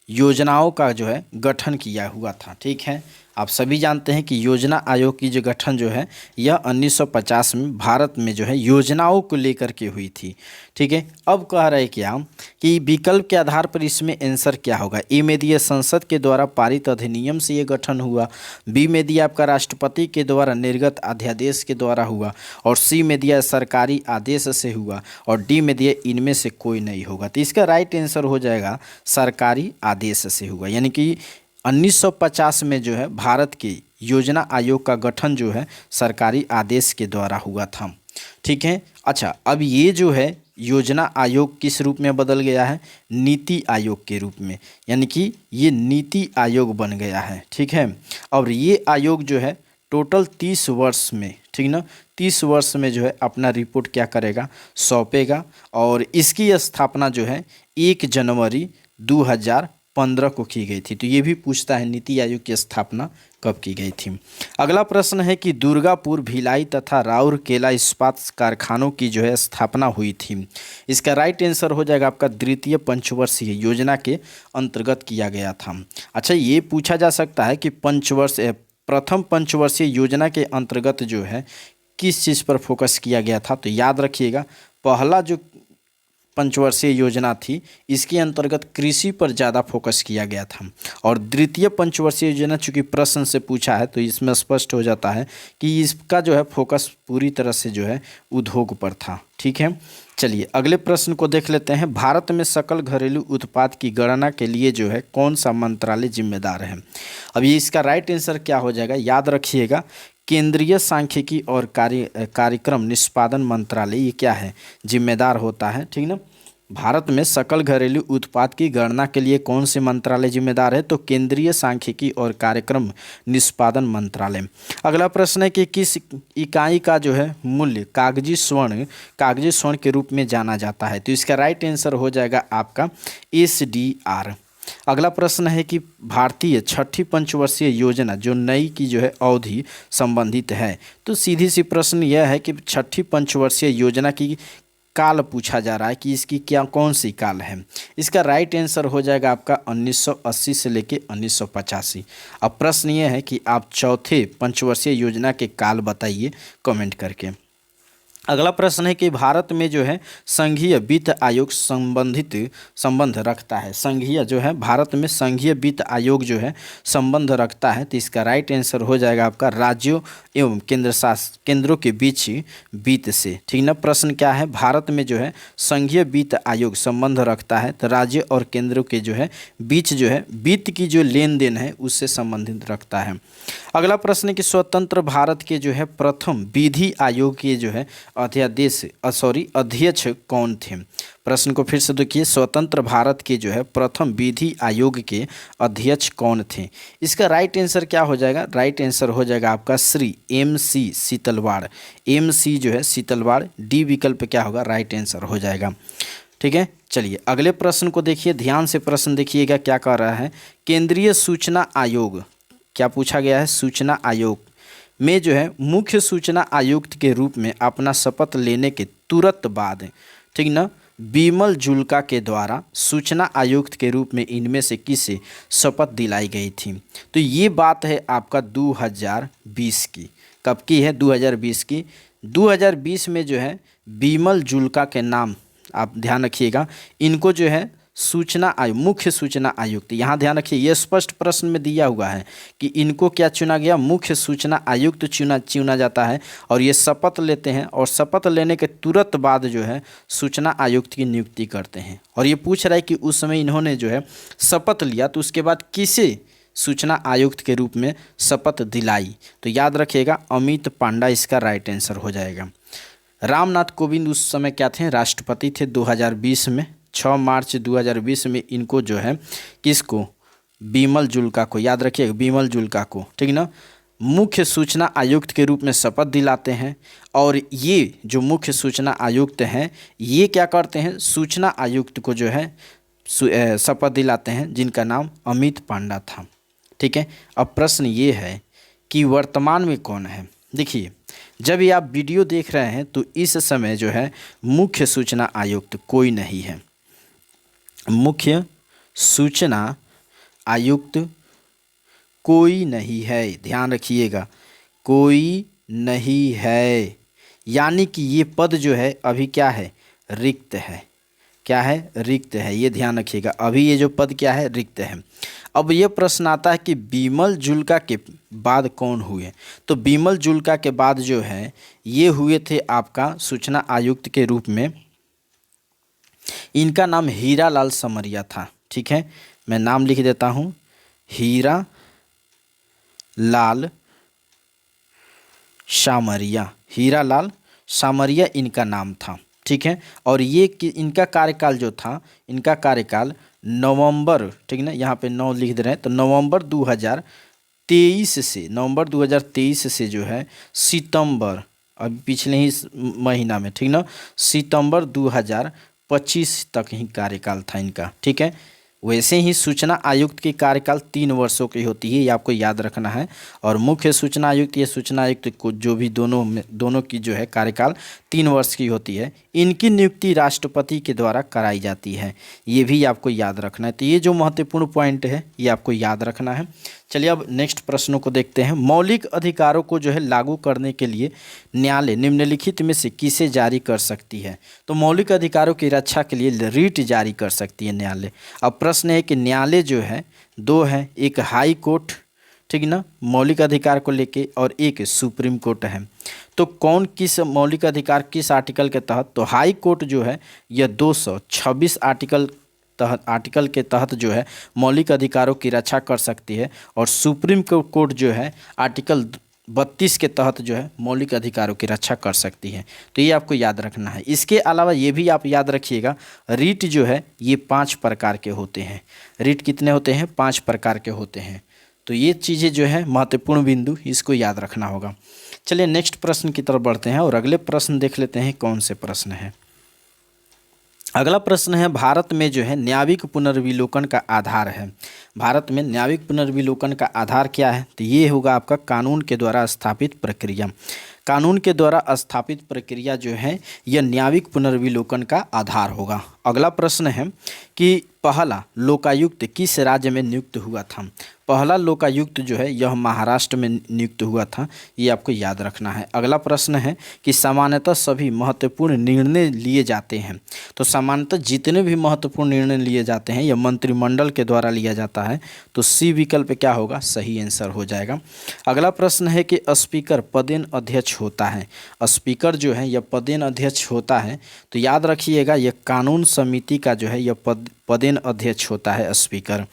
योजनाओं का जो है गठन किया हुआ था। ठीक है, आप सभी जानते हैं कि योजना आयोग की जो गठन जो है यह 1950 में भारत में जो है योजनाओं को लेकर के हुई थी। ठीक है, अब कह रहे हैं क्या कि विकल्प के आधार पर इसमें आंसर क्या होगा। ए में दिया संसद के द्वारा पारित अधिनियम से ये गठन हुआ, बी में दिया आपका राष्ट्रपति के द्वारा निर्गत अध्यादेश के द्वारा हुआ और सी में दिया सरकारी आदेश से हुआ और डी में दिया इनमें से कोई नहीं होगा। तो इसका राइट आंसर हो जाएगा सरकारी आदेश से हुआ, यानी कि 1950 में जो है भारत के योजना आयोग का गठन जो है सरकारी आदेश के द्वारा हुआ था। ठीक है, अच्छा अब ये जो है योजना आयोग किस रूप में बदल गया है, नीति आयोग के रूप में, यानी कि ये नीति आयोग बन गया है। ठीक है, और ये आयोग जो है टोटल 30 वर्ष में, ठीक ना, 30 वर्ष में जो है अपना रिपोर्ट क्या करेगा, सौंपेगा और इसकी स्थापना जो है 1 जनवरी 2015 को की गई थी। तो ये भी पूछता है नीति आयोग की स्थापना कब की गई थी। अगला प्रश्न है कि दुर्गापुर, भिलाई तथा राउरकेला इस्पात कारखानों की जो है स्थापना हुई थी। इसका राइट आंसर हो जाएगा आपका द्वितीय पंचवर्षीय योजना के अंतर्गत किया गया था। अच्छा, ये पूछा जा सकता है कि प्रथम पंचवर्षीय योजना के अंतर्गत जो है किस चीज़ पर फोकस किया गया था। तो याद रखिएगा, पहला जो पंचवर्षीय योजना थी इसके अंतर्गत कृषि पर ज़्यादा फोकस किया गया था और द्वितीय पंचवर्षीय योजना चूँकि प्रश्न से पूछा है तो इसमें स्पष्ट हो जाता है कि इसका जो है फोकस पूरी तरह से जो है उद्योग पर था। ठीक है, चलिए अगले प्रश्न को देख लेते हैं। भारत में सकल घरेलू उत्पाद की गणना के लिए जो है कौन सा मंत्रालय जिम्मेदार है। अब ये इसका राइट आंसर क्या हो जाएगा, याद रखिएगा, केंद्रीय सांख्यिकी और कार्यक्रम निष्पादन मंत्रालय ये क्या है, जिम्मेदार होता है। ठीक ना, भारत में सकल घरेलू उत्पाद की गणना के लिए कौन से मंत्रालय जिम्मेदार है, तो केंद्रीय सांख्यिकी और कार्यक्रम निष्पादन मंत्रालय। अगला प्रश्न है कि किस इकाई का जो है मूल्य कागजी स्वर्ण के रूप में जाना जाता है। तो इसका राइट आंसर हो जाएगा आपका SDR। अगला प्रश्न है कि भारतीय छठी पंचवर्षीय योजना जो नई की जो है अवधि संबंधित है। तो सीधी सी प्रश्न यह है कि छठी पंचवर्षीय योजना की काल पूछा जा रहा है कि इसकी क्या कौन सी काल है। इसका राइट आंसर हो जाएगा आपका 1980 से लेके 1985। अब प्रश्न ये है कि आप चौथे पंचवर्षीय योजना के काल बताइए कमेंट करके। अगला प्रश्न है कि भारत में जो है संघीय वित्त आयोग संबंध रखता है। संघीय जो है भारत में संघीय वित्त आयोग जो है संबंध रखता है, तो इसका राइट आंसर हो जाएगा आपका राज्यों एवं केंद्रों के बीच वित्त से। ठीक ना। प्रश्न क्या है, भारत में जो है संघीय वित्त आयोग संबंध रखता है, तो राज्य और केंद्रों के जो है बीच जो है वित्त की जो लेन देन है उससे संबंधित रखता है। अगला प्रश्न है कि स्वतंत्र भारत के जो है प्रथम विधि आयोग के जो है अध्यक्ष कौन थे। प्रश्न को फिर से देखिए, स्वतंत्र भारत के जो है प्रथम विधि आयोग के अध्यक्ष कौन थे। इसका राइट आंसर क्या हो जाएगा, राइट आंसर हो जाएगा आपका श्री MC सीतलवाड़। MC जो है सीतलवाड़, डी विकल्प क्या होगा, राइट आंसर हो जाएगा। ठीक है, चलिए अगले प्रश्न को देखिए, ध्यान से प्रश्न देखिएगा क्या कह रहा है। केंद्रीय सूचना आयोग, क्या पूछा गया है, सूचना आयोग में जो है मुख्य सूचना आयुक्त के रूप में अपना शपथ लेने के तुरंत बाद, ठीक ना, बिमल जुल्का के द्वारा सूचना आयुक्त के रूप में इनमें से किसे शपथ दिलाई गई थी। तो ये बात है आपका 2020 की। कब की है, 2020 की। 2020 में जो है बिमल जुल्का के नाम आप ध्यान रखिएगा, इनको जो है सूचना आयोग, मुख्य सूचना आयुक्त, यहाँ ध्यान रखिए ये स्पष्ट प्रश्न में दिया हुआ है कि इनको क्या चुना गया, मुख्य सूचना आयुक्त चुना जाता है। और ये शपथ लेते हैं और शपथ लेने के तुरंत बाद जो है सूचना आयुक्त की नियुक्ति करते हैं। और ये पूछ रहा है कि उस समय इन्होंने जो है शपथ लिया तो उसके बाद किसे सूचना आयुक्त के रूप में शपथ दिलाई, तो याद रखिएगा अमित पांडा इसका राइट आंसर हो जाएगा। रामनाथ कोविंद उस समय क्या थे, राष्ट्रपति थे 2020 में। 6 मार्च 2020 में इनको जो है किसको, बिमल जुल्का को, याद रखिएगा बिमल जुल्का को, ठीक ना, मुख्य सूचना आयुक्त के रूप में शपथ दिलाते हैं। और ये जो मुख्य सूचना आयुक्त हैं ये क्या करते हैं, सूचना आयुक्त को जो है शपथ दिलाते हैं जिनका नाम अमित पांडा था। ठीक है, अब प्रश्न ये है कि वर्तमान में कौन है। देखिए जब ये आप वीडियो देख रहे हैं तो इस समय जो है मुख्य सूचना आयुक्त कोई नहीं है, मुख्य सूचना आयुक्त कोई नहीं है, ध्यान रखिएगा कोई नहीं है। यानी कि ये पद जो है अभी क्या है, रिक्त है। क्या है, रिक्त है, ये ध्यान रखिएगा, अभी ये जो पद क्या है, रिक्त है। अब ये प्रश्न आता है कि बिमल जुल्का के बाद कौन हुए, तो बिमल जुल्का के बाद जो है ये हुए थे आपका सूचना आयुक्त के रूप में, इनका नाम हीरा लाल समरिया था। ठीक है, मैं नाम लिख देता हूँ, हीरा लाल सामरिया, हीरा लाल सामरिया इनका नाम था। ठीक है, और ये इनका कार्यकाल जो था, इनका कार्यकाल नवंबर, ठीक ना, यहाँ पे 9 लिख दे रहे हैं, तो नवंबर 2023 से जो है सितंबर, अभी पिछले ही महीना में, ठीक ना, सितंबर 2025 तक ही कार्यकाल था इनका। ठीक है, वैसे ही सूचना आयुक्त की कार्यकाल 3 वर्षों की होती है, ये आपको याद रखना है। और मुख्य सूचना आयुक्त या सूचना आयुक्त को जो भी दोनों की जो है कार्यकाल 3 वर्ष की होती है, इनकी नियुक्ति राष्ट्रपति के द्वारा कराई जाती है, ये भी आपको याद रखना है। तो ये जो महत्वपूर्ण पॉइंट है ये आपको याद रखना है। चलिए अब नेक्स्ट प्रश्नों को देखते हैं। मौलिक अधिकारों को जो है लागू करने के लिए न्यायालय निम्नलिखित में से किसे जारी कर सकती है, तो मौलिक अधिकारों की रक्षा के लिए रीट जारी कर सकती है न्यायालय। अब प्रश्न है कि न्यायालय जो है 2 है, एक हाई कोर्ट, ठीक ना, मौलिक अधिकार को लेके, और एक सुप्रीम कोर्ट है। तो कौन किस मौलिक अधिकार किस आर्टिकल के तहत, तो हाई कोर्ट जो है यह 226 आर्टिकल के तहत जो है मौलिक अधिकारों की रक्षा कर सकती है। और सुप्रीम कोर्ट जो है आर्टिकल 32 के तहत जो है मौलिक अधिकारों की रक्षा कर सकती है। तो ये आपको याद रखना है। इसके अलावा ये भी आप याद रखिएगा, रीट जो है ये 5 प्रकार के होते हैं। रीट कितने होते हैं, 5 प्रकार के होते हैं। तो ये चीज़ें जो है महत्वपूर्ण बिंदु, इसको याद रखना होगा। चलिए नेक्स्ट प्रश्न की तरफ बढ़ते हैं और अगले प्रश्न देख लेते हैं कौन से प्रश्न है। अगला प्रश्न है, भारत में जो है न्यायिक पुनर्विलोकन का आधार है। भारत में न्यायिक पुनर्विलोकन का आधार क्या है, तो ये होगा आपका कानून के द्वारा स्थापित प्रक्रिया। कानून के द्वारा स्थापित प्रक्रिया जो है यह न्यायिक पुनर्विलोकन का आधार होगा। अगला प्रश्न है कि पहला लोकायुक्त किस राज्य में नियुक्त हुआ था। पहला लोकायुक्त जो है यह महाराष्ट्र में नियुक्त हुआ था, ये आपको याद रखना है। अगला प्रश्न है कि सामान्यतः सभी महत्वपूर्ण निर्णय लिए जाते हैं। तो सामान्यतः जितने भी महत्वपूर्ण निर्णय लिए जाते हैं यह मंत्रिमंडल के द्वारा लिया जाता है, तो सी विकल्प क्या होगा, सही आंसर हो जाएगा। अगला प्रश्न है कि स्पीकर पदेन अध्यक्ष होता है। स्पीकर जो है यह पदेन अध्यक्ष होता है, तो याद रखिएगा यह कानून समिति का जो है यह पदेन अध्यक्ष होता है स्पीकर।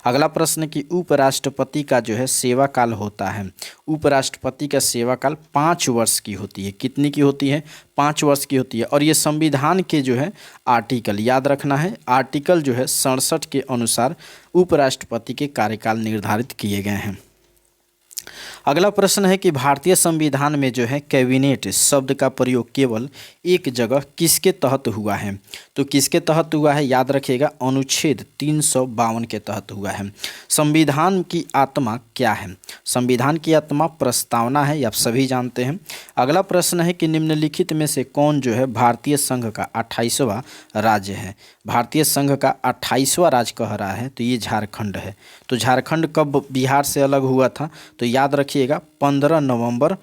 अगला प्रश्न कि उपराष्ट्रपति का जो है सेवा काल होता है। उपराष्ट्रपति का सेवा काल 5 वर्ष की होती है। कितनी की होती है, 5 वर्ष की होती है। और ये संविधान के जो है आर्टिकल याद रखना है, आर्टिकल जो है 67 के अनुसार उपराष्ट्रपति के कार्यकाल निर्धारित किए गए हैं। अगला प्रश्न है कि भारतीय संविधान में जो है कैबिनेट शब्द का प्रयोग केवल एक जगह किसके तहत हुआ है। तो किसके तहत हुआ है, याद रखिएगा अनुच्छेद 352 के तहत हुआ है। संविधान की आत्मा क्या है। संविधान की आत्मा प्रस्तावना है, ये आप सभी जानते हैं। अगला प्रश्न है कि निम्नलिखित में से कौन जो है भारतीय संघ का 28वां राज्य है। भारतीय संघ का 28वां राज्य कह रहा है, तो ये झारखंड है। तो झारखंड कब बिहार से अलग हुआ था, तो याद रखिएगा 15 नवंबर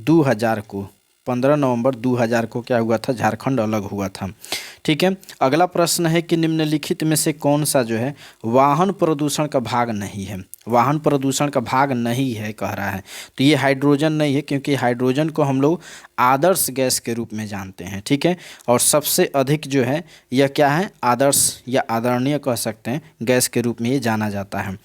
2000 को 15 नवंबर 2000 को क्या हुआ था, झारखंड अलग हुआ था। ठीक है। अगला प्रश्न है कि निम्नलिखित में से कौन सा जो है वाहन प्रदूषण का भाग नहीं है। वाहन प्रदूषण का भाग नहीं है कह रहा है, तो ये हाइड्रोजन नहीं है, क्योंकि हाइड्रोजन को हम लोग आदर्श गैस के रूप में जानते हैं। ठीक है। और सबसे अधिक जो है यह क्या है, आदर्श या आदरणीय कह सकते हैं, गैस के रूप में ये जाना जाता है।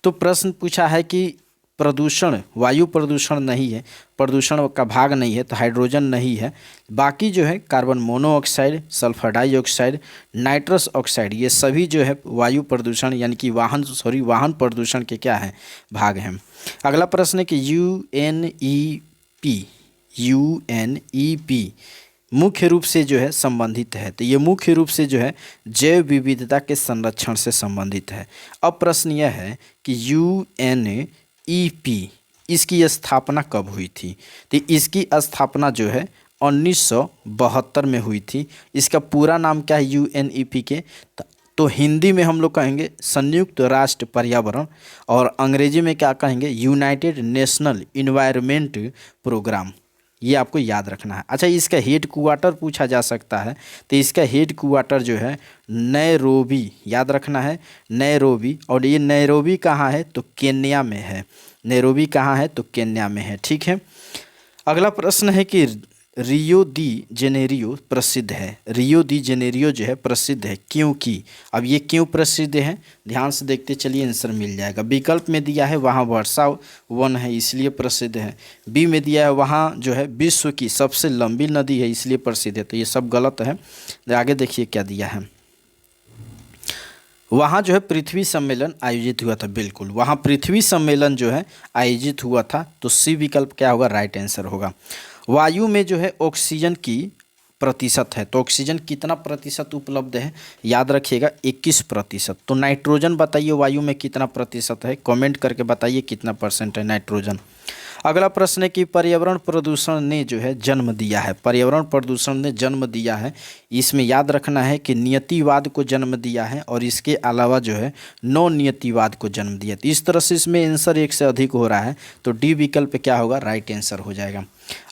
तो प्रश्न पूछा है कि प्रदूषण, वायु प्रदूषण नहीं है, प्रदूषण का भाग नहीं है, तो हाइड्रोजन नहीं है। बाकी जो है carbon monoxide, sulphur dioxide, nitrous oxide, ये सभी जो है वायु प्रदूषण यानी कि वाहन प्रदूषण के क्या है, भाग हैं। अगला प्रश्न है कि यूएनईपी मुख्य रूप से जो है संबंधित है। तो ये मुख्य रूप से जो है जैव विविधता के संरक्षण से संबंधित है। अब प्रश्न यह है कि यूएनईपी इसकी स्थापना कब हुई थी। तो इसकी स्थापना जो है 1972 में हुई थी। इसका पूरा नाम क्या है यूएनईपी के, तो हिंदी में हम लोग कहेंगे संयुक्त राष्ट्र पर्यावरण, और अंग्रेजी में क्या कहेंगे, यूनाइटेड नेशनल इन्वायरमेंट प्रोग्राम। ये आपको याद रखना है। अच्छा, इसका हेड क्वार्टर पूछा जा सकता है, तो इसका हेड क्वार्टर जो है नैरोबी, याद रखना है नैरोबी। और ये नैरोबी कहाँ है, तो केन्या में है। नैरोबी कहाँ है, तो केन्या में है। ठीक है। अगला प्रश्न है कि रियो दी जेनेरियो प्रसिद्ध है। रियो दी जेनेरियो जो है प्रसिद्ध है क्योंकि, अब ये क्यों प्रसिद्ध है, ध्यान से देखते चलिए, आंसर मिल जाएगा। विकल्प में दिया है वहाँ वर्षा वन है इसलिए प्रसिद्ध है। बी में दिया है वहाँ जो है विश्व की सबसे लंबी नदी है इसलिए प्रसिद्ध है, तो ये सब गलत है। आगे देखिए क्या दिया है, वहाँ जो है पृथ्वी सम्मेलन आयोजित हुआ था। बिल्कुल, वहाँ पृथ्वी सम्मेलन जो है आयोजित हुआ था, तो सी विकल्प क्या होगा, राइट आंसर होगा। वायु में जो है ऑक्सीजन की प्रतिशत है, तो ऑक्सीजन कितना प्रतिशत उपलब्ध है, याद रखिएगा 21%। तो नाइट्रोजन बताइए वायु में कितना प्रतिशत है, कमेंट करके बताइए कितना परसेंट है नाइट्रोजन। अगला प्रश्न है कि पर्यावरण प्रदूषण ने जो है जन्म दिया है। पर्यावरण प्रदूषण ने जन्म दिया है, इसमें याद रखना है कि नियतिवाद को जन्म दिया है, और इसके अलावा जो है नौ नियतिवाद को जन्म दिया। तो इस तरह से इसमें आंसर एक से अधिक हो रहा है, तो डी विकल्प क्या होगा, राइट आंसर हो जाएगा।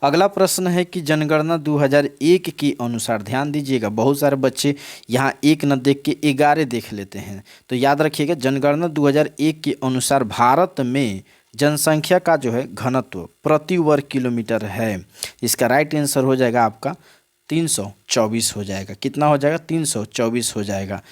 अगला प्रश्न है कि जनगणना 2001 के अनुसार, ध्यान दीजिएगा, बहुत सारे बच्चे यहाँ एक न देख के 11 देख लेते हैं, तो याद रखिएगा जनगणना 2001 के अनुसार भारत में जनसंख्या का जो है घनत्व प्रति वर्ग किलोमीटर है। इसका राइट आंसर हो जाएगा आपका 324 हो जाएगा। कितना हो जाएगा, 324 हो जाएगा।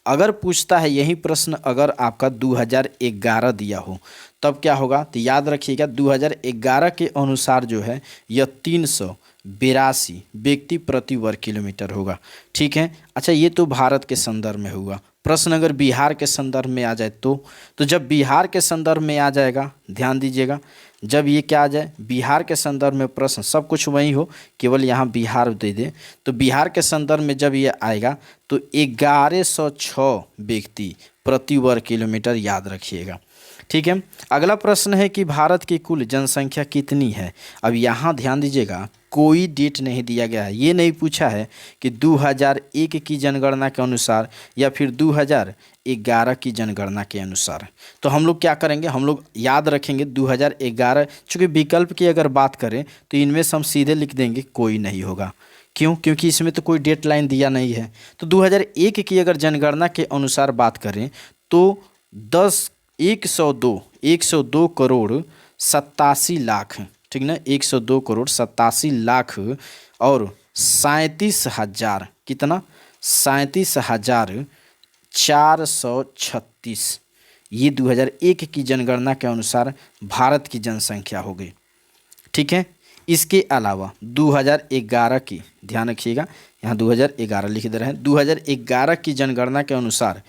अगर पूछता है यही प्रश्न अगर आपका 2011 दिया हो तब क्या होगा, तो याद रखिएगा 2011 के अनुसार जो है यह 382 व्यक्ति प्रति वर्ग किलोमीटर होगा। ठीक है। अच्छा, ये तो भारत के संदर्भ में हुआ। प्रश्न अगर बिहार के संदर्भ में आ जाए तो जब बिहार के संदर्भ में आ जाएगा, ध्यान दीजिएगा, जब ये क्या आ जाए बिहार के संदर्भ में प्रश्न, सब कुछ वही हो, केवल यहाँ बिहार दे दे, तो बिहार के संदर्भ में जब ये आएगा तो 1106 व्यक्ति प्रति वर्ग किलोमीटर, याद रखिएगा। ठीक है। अगला प्रश्न है कि भारत की कुल जनसंख्या कितनी है। अब यहाँ ध्यान दीजिएगा, कोई डेट नहीं दिया गया है। ये नहीं पूछा है कि 2001 की जनगणना के अनुसार या फिर 2011 की जनगणना के अनुसार। तो हम लोग क्या करेंगे, हम लोग याद रखेंगे 2011। चूँकि विकल्प की अगर बात करें तो इनमें से हम सीधे लिख देंगे कोई नहीं होगा। क्यों? क्योंकि इसमें तो कोई डेट लाइन दिया नहीं है। तो 2001 की अगर जनगणना के अनुसार बात करें तो 102 करोड़ 87 लाख, ठीक ना, 102 करोड़ 87 लाख और 37,000, कितना, 37,436, ये 2001 की जनगणना के अनुसार भारत की जनसंख्या हो गई। ठीक है। इसके अलावा 2011 की, ध्यान रखिएगा यहाँ 2011 लिख दे रहे हैं, 2011 की जनगणना के अनुसार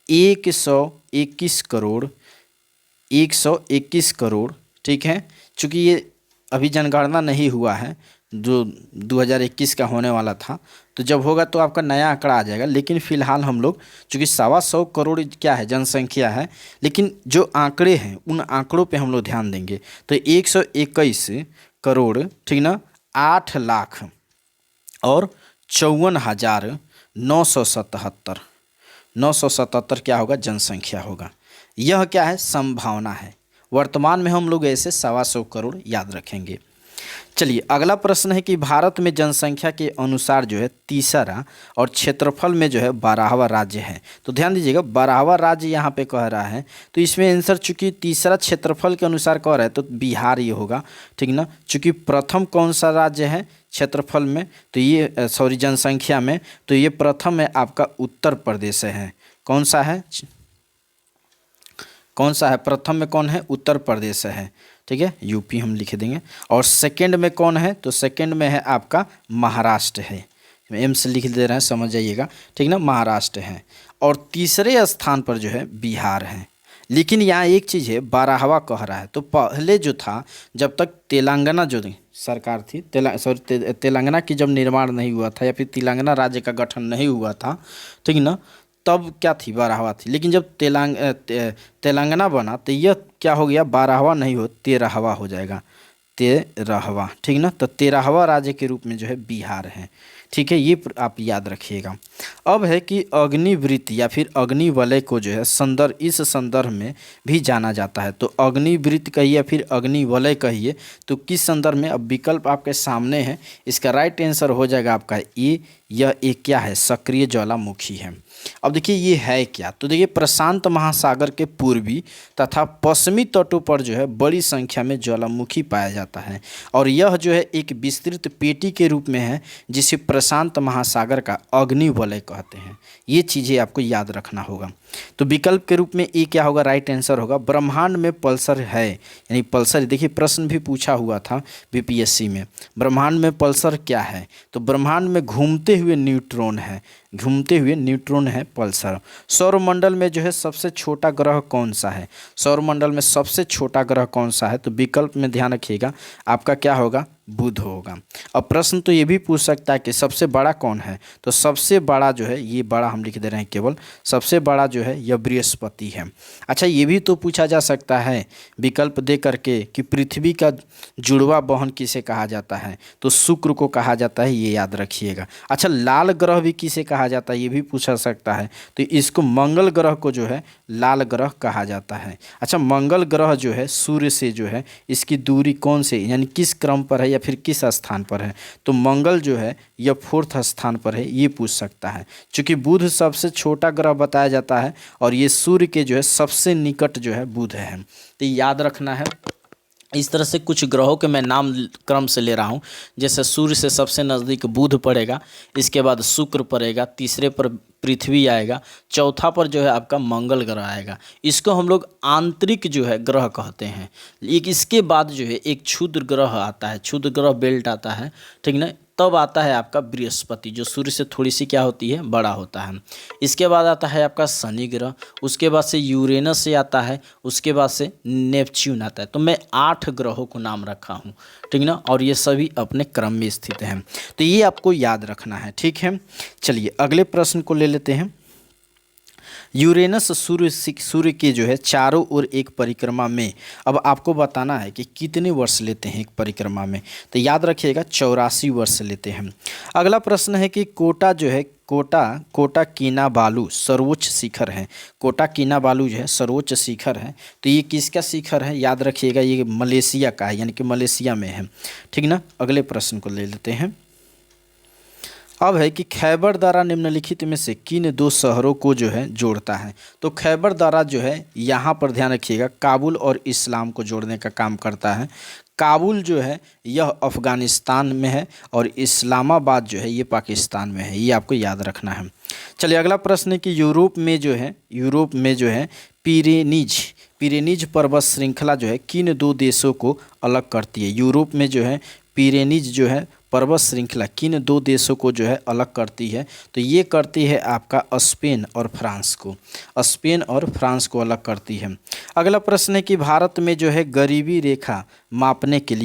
121 करोड़, ठीक है। चूँकि ये अभी जनगणना नहीं हुआ है, जो 2021 का होने वाला था, तो जब होगा तो आपका नया आंकड़ा आ जाएगा। लेकिन फ़िलहाल हम लोग चूँकि 125 करोड़ क्या है, जनसंख्या है, लेकिन जो आंकड़े हैं उन आंकड़ों पे हम लोग ध्यान देंगे। तो 121 करोड़, ठीक ना, 8 लाख और 54,977 क्या होगा, जनसंख्या होगा। यह क्या है, संभावना है। वर्तमान में हम लोग ऐसे 125 करोड़ याद रखेंगे। चलिए अगला प्रश्न है कि भारत में जनसंख्या के अनुसार जो है तीसरा और क्षेत्रफल में जो है 12वां राज्य है। तो ध्यान दीजिएगा, 12वां राज्य यहाँ पे कह रहा है, तो इसमें आंसर चूंकि तीसरा क्षेत्रफल के अनुसार कह रहा है तो बिहार ये होगा, ठीक ना। चूंकि प्रथम कौन सा राज्य है क्षेत्रफल में, तो ये जनसंख्या में, तो ये प्रथम है आपका उत्तर प्रदेश है। कौन सा है, प्रथम में कौन है, उत्तर प्रदेश है, ठीक है, यूपी हम लिख देंगे। और सेकंड में कौन है, तो सेकंड में है आपका महाराष्ट्र है, एम से लिख दे रहे हैं, समझ जाइएगा, ठीक ना, महाराष्ट्र है। और तीसरे स्थान पर जो है बिहार है। लेकिन यहाँ एक चीज़ है, 12वां कह रहा है, तो पहले जो था, जब तक तेलंगाना जो सरकार थी, तेलंगाना की जब निर्माण नहीं हुआ था या फिर तेलंगाना राज्य का गठन नहीं हुआ था, ठीक ना, तब क्या थी, 12वां थी। लेकिन जब तेलंगाना बना तो यह क्या हो गया, 12वां नहीं हो 13वां हो जाएगा, 13वां, ठीक ना। तो 13वां राज्य के रूप में जो है बिहार है, ठीक है, ये आप याद रखिएगा। अब है कि अग्निवृत्ति या फिर अग्निवलय को जो है इस संदर्भ में भी जाना जाता है। तो अग्निवृत्ति कहिए या फिर अग्निवलय कहिए, तो किस संदर्भ में, अब विकल्प आपके सामने है, इसका राइट आंसर हो जाएगा आपका ए। यह एक क्या है, सक्रिय ज्वालामुखी है। अब देखिए ये है क्या, तो देखिए प्रशांत महासागर के पूर्वी तथा पश्चिमी तटों पर जो है बड़ी संख्या में ज्वालामुखी पाया जाता है, और यह जो है एक विस्तृत पेटी के रूप में है जिसे प्रशांत महासागर का अग्निवलय कहते हैं। ये चीज़ें आपको याद रखना होगा। तो विकल्प के रूप में ए क्या होगा, राइट आंसर होगा। ब्रह्मांड में पल्सर है, यानी पल्सर, देखिए प्रश्न भी पूछा हुआ था बीपीएससी में, ब्रह्मांड में पल्सर क्या है, तो ब्रह्मांड में घूमते हुए न्यूट्रॉन है पल्सर। सौरमंडल में जो है सबसे छोटा ग्रह कौन सा है, सौरमंडल में सबसे छोटा ग्रह कौन सा है, तो विकल्प में ध्यान रखिएगा आपका क्या होगा, बुध होगा। अब प्रश्न तो ये भी पूछ सकता है कि सबसे बड़ा कौन है, तो सबसे बड़ा जो है, ये बड़ा हम लिख दे रहे हैं केवल, सबसे बड़ा जो है यह बृहस्पति है। अच्छा ये भी तो पूछा जा सकता है विकल्प दे करके कि पृथ्वी का जुड़वा बहन किसे कहा जाता है, तो शुक्र को कहा जाता है, ये याद रखिएगा। अच्छा लाल ग्रह भी किसे कहा जाता है, ये भी पूछा सकता है, तो इसको मंगल ग्रह को जो है लाल ग्रह कहा जाता है। अच्छा मंगल ग्रह जो है सूर्य से जो है इसकी दूरी कौन से, यानी किस क्रम पर है या फिर किस स्थान पर है, तो मंगल जो है यह 4th स्थान पर है, ये पूछ सकता है। चूँकि बुध सबसे छोटा ग्रह बताया जाता है और ये सूर्य के जो है सबसे निकट जो है बुध है, तो याद रखना है। इस तरह से कुछ ग्रहों के मैं नाम क्रम से ले रहा हूँ, जैसे सूर्य से सबसे नज़दीक बुध पड़ेगा, इसके बाद शुक्र पड़ेगा, तीसरे पर पृथ्वी आएगा, चौथा पर जो है आपका मंगल ग्रह आएगा। इसको हम लोग आंतरिक जो है ग्रह कहते हैं। एक इसके बाद जो है एक क्षुद्र ग्रह आता है, क्षुद्र ग्रह बेल्ट आता है, ठीक ना, तब आता है आपका बृहस्पति जो सूर्य से थोड़ी सी क्या होती है, बड़ा होता है। इसके बाद आता है आपका शनि ग्रह, उसके बाद से यूरेनस से आता है, उसके बाद से नेपच्यून आता है। तो मैं 8 ग्रहों को नाम रखा हूँ, ठीक ना, और ये सभी अपने क्रम में स्थित हैं, तो ये आपको याद रखना है, ठीक है। चलिए अगले प्रश्न को ले लेते हैं। यूरेनस सूर्य के जो है चारों ओर एक परिक्रमा में, अब आपको बताना है कि कितने वर्ष लेते हैं एक परिक्रमा में, तो याद रखिएगा 84 वर्ष लेते हैं। अगला प्रश्न है कि कोटा जो है कोटा किनाबालू सर्वोच्च शिखर है। कोटा किनाबालू जो है सर्वोच्च शिखर है, तो ये किसका शिखर है? याद रखिएगा ये मलेशिया का है, यानी कि मलेशिया में है। ठीक ना। अगले प्रश्न को ले लेते हैं। अब है कि खैबर दर्रा निम्नलिखित में से किन दो शहरों को जो है जोड़ता है? तो खैबर दर्रा जो है यहाँ पर ध्यान रखिएगा काबुल और इस्लाम को जोड़ने का काम करता है। काबुल जो है यह अफ़गानिस्तान में है और इस्लामाबाद जो है ये पाकिस्तान में है, ये आपको याद रखना है। चलिए अगला प्रश्न है कि यूरोप में जो है पिरेनीज पर्वत श्रृंखला जो है किन दो देशों को अलग करती है? यूरोप में जो है पिरेनीज जो है पर्वत श्रृंखला किन दो देशों को जो है अलग करती है? तो ये करती है आपका स्पेन और फ्रांस को अलग करती है। अगला प्रश्न है कि भारत में जो है गरीबी रेखा मापने के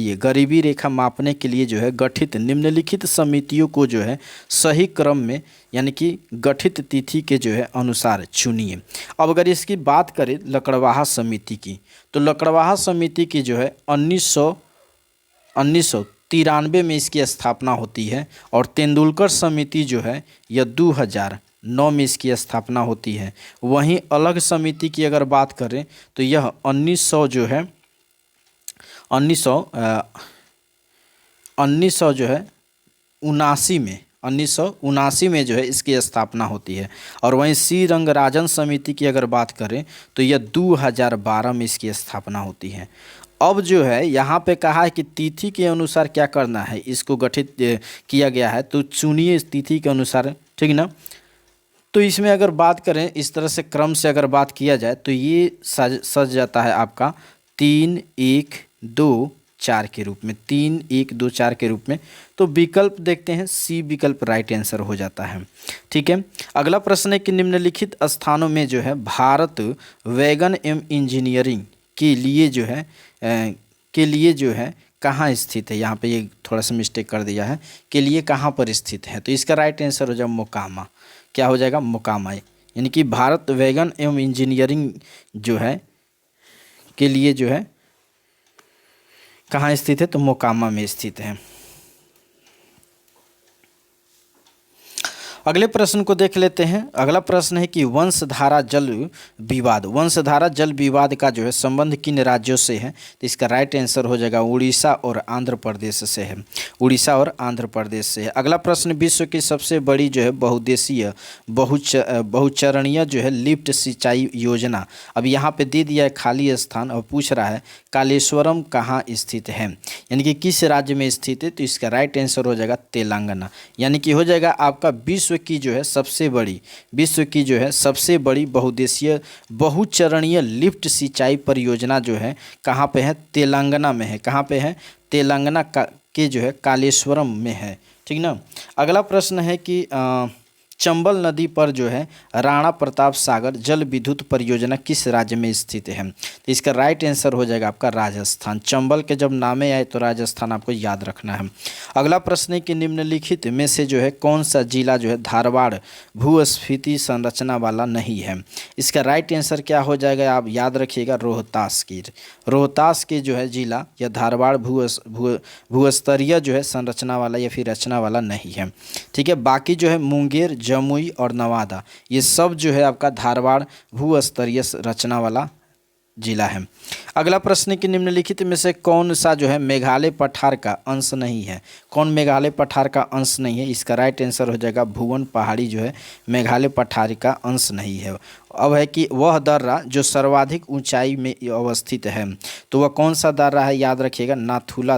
लिए जो है गठित निम्नलिखित समितियों को जो है सही क्रम में यानी कि गठित तिथि के जो है अनुसार चुनिए। अब अगर इसकी बात करें लकड़वाहा समिति की, तो लकड़वाहा समिति की जो है 1993 में इसकी स्थापना होती है और तेंदुलकर समिति जो है यह 2009 में इसकी स्थापना होती है। वहीं अलग समिति की अगर बात करें तो यह 1979 में जो है इसकी स्थापना होती है। और वहीं श्रीरंगराजन समिति की अगर बात करें तो यह 2012 में इसकी स्थापना होती है। अब जो है यहाँ पे कहा है कि तिथि के अनुसार क्या करना है, इसको गठित किया गया है, तो चुनिए इस तिथि के अनुसार। ठीक ना। तो इसमें अगर बात करें इस तरह से क्रम से अगर बात किया जाए तो ये सज जाता है आपका 3, 1, 2, 4 के रूप में, 3, 1, 2, 4 के रूप में। तो विकल्प देखते हैं, सी विकल्प राइट आंसर हो जाता है। ठीक है। अगला प्रश्न है कि निम्नलिखित स्थानों में जो है भारत वैगन एवं इंजीनियरिंग के लिए जो है कहाँ स्थित है? यहाँ पे ये थोड़ा सा मिस्टेक कर दिया है, के लिए कहाँ पर स्थित है? तो इसका राइट आंसर हो जाएगा मोकामा। क्या हो जाएगा? मोकामा। यानी कि भारत वैगन एवं इंजीनियरिंग जो है के लिए जो है कहाँ स्थित है? तो मोकामा में स्थित है। अगले प्रश्न को देख लेते हैं। अगला प्रश्न है कि वंशधारा जल विवाद का जो है संबंध किन राज्यों से है? तो इसका राइट आंसर हो जाएगा उड़ीसा और आंध्र प्रदेश से है। अगला प्रश्न, विश्व की सबसे बड़ी जो है बहुउद्देशीय बहुचरणीय जो है लिफ्ट सिंचाई योजना, अब यहाँ पे दे दिया है खाली स्थान और पूछ रहा है कालेश्वरम कहाँ स्थित है, यानी कि किस राज्य में स्थित है? तो इसका राइट आंसर हो जाएगा तेलंगाना। यानी कि हो जाएगा आपका विश्व की जो है सबसे बड़ी बहुउद्देशीय बहुचरणीय लिफ्ट सिंचाई परियोजना जो है कहाँ पे है? तेलंगाना में है। कहाँ पे है? तेलंगाना के जो है कालेश्वरम में है। ठीक ना। अगला प्रश्न है कि चंबल नदी पर जो है राणा प्रताप सागर जल विद्युत परियोजना किस राज्य में स्थित है? तो इसका राइट आंसर हो जाएगा आपका राजस्थान। चंबल के जब नामे आए तो राजस्थान आपको याद रखना है। अगला प्रश्न है कि निम्नलिखित में से जो है कौन सा जिला जो है धारवाड़ भूस्फीति संरचना वाला नहीं है? इसका राइट आंसर क्या हो जाएगा? आप याद रखिएगा रोहतास के जो है जिला या धारवाड़ भूस्तरीय जो है संरचना वाला या फिर रचना वाला नहीं है। ठीक है। बाकी जो है मुंगेर, जमुई और नवादा ये सब जो है आपका धारवाड़ भूस्तरीय रचना वाला जिला है। अगला प्रश्न कि निम्नलिखित में से कौन सा जो है मेघालय पठार का अंश नहीं है? कौन मेघालय पठार का अंश नहीं है? इसका राइट आंसर हो जाएगा भुवन पहाड़ी जो है मेघालय पठार का अंश नहीं है। अब है कि वह दर्रा जो सर्वाधिक ऊंचाई में अवस्थित है, तो वह कौन सा दर्रा है? याद रखिएगा नाथुला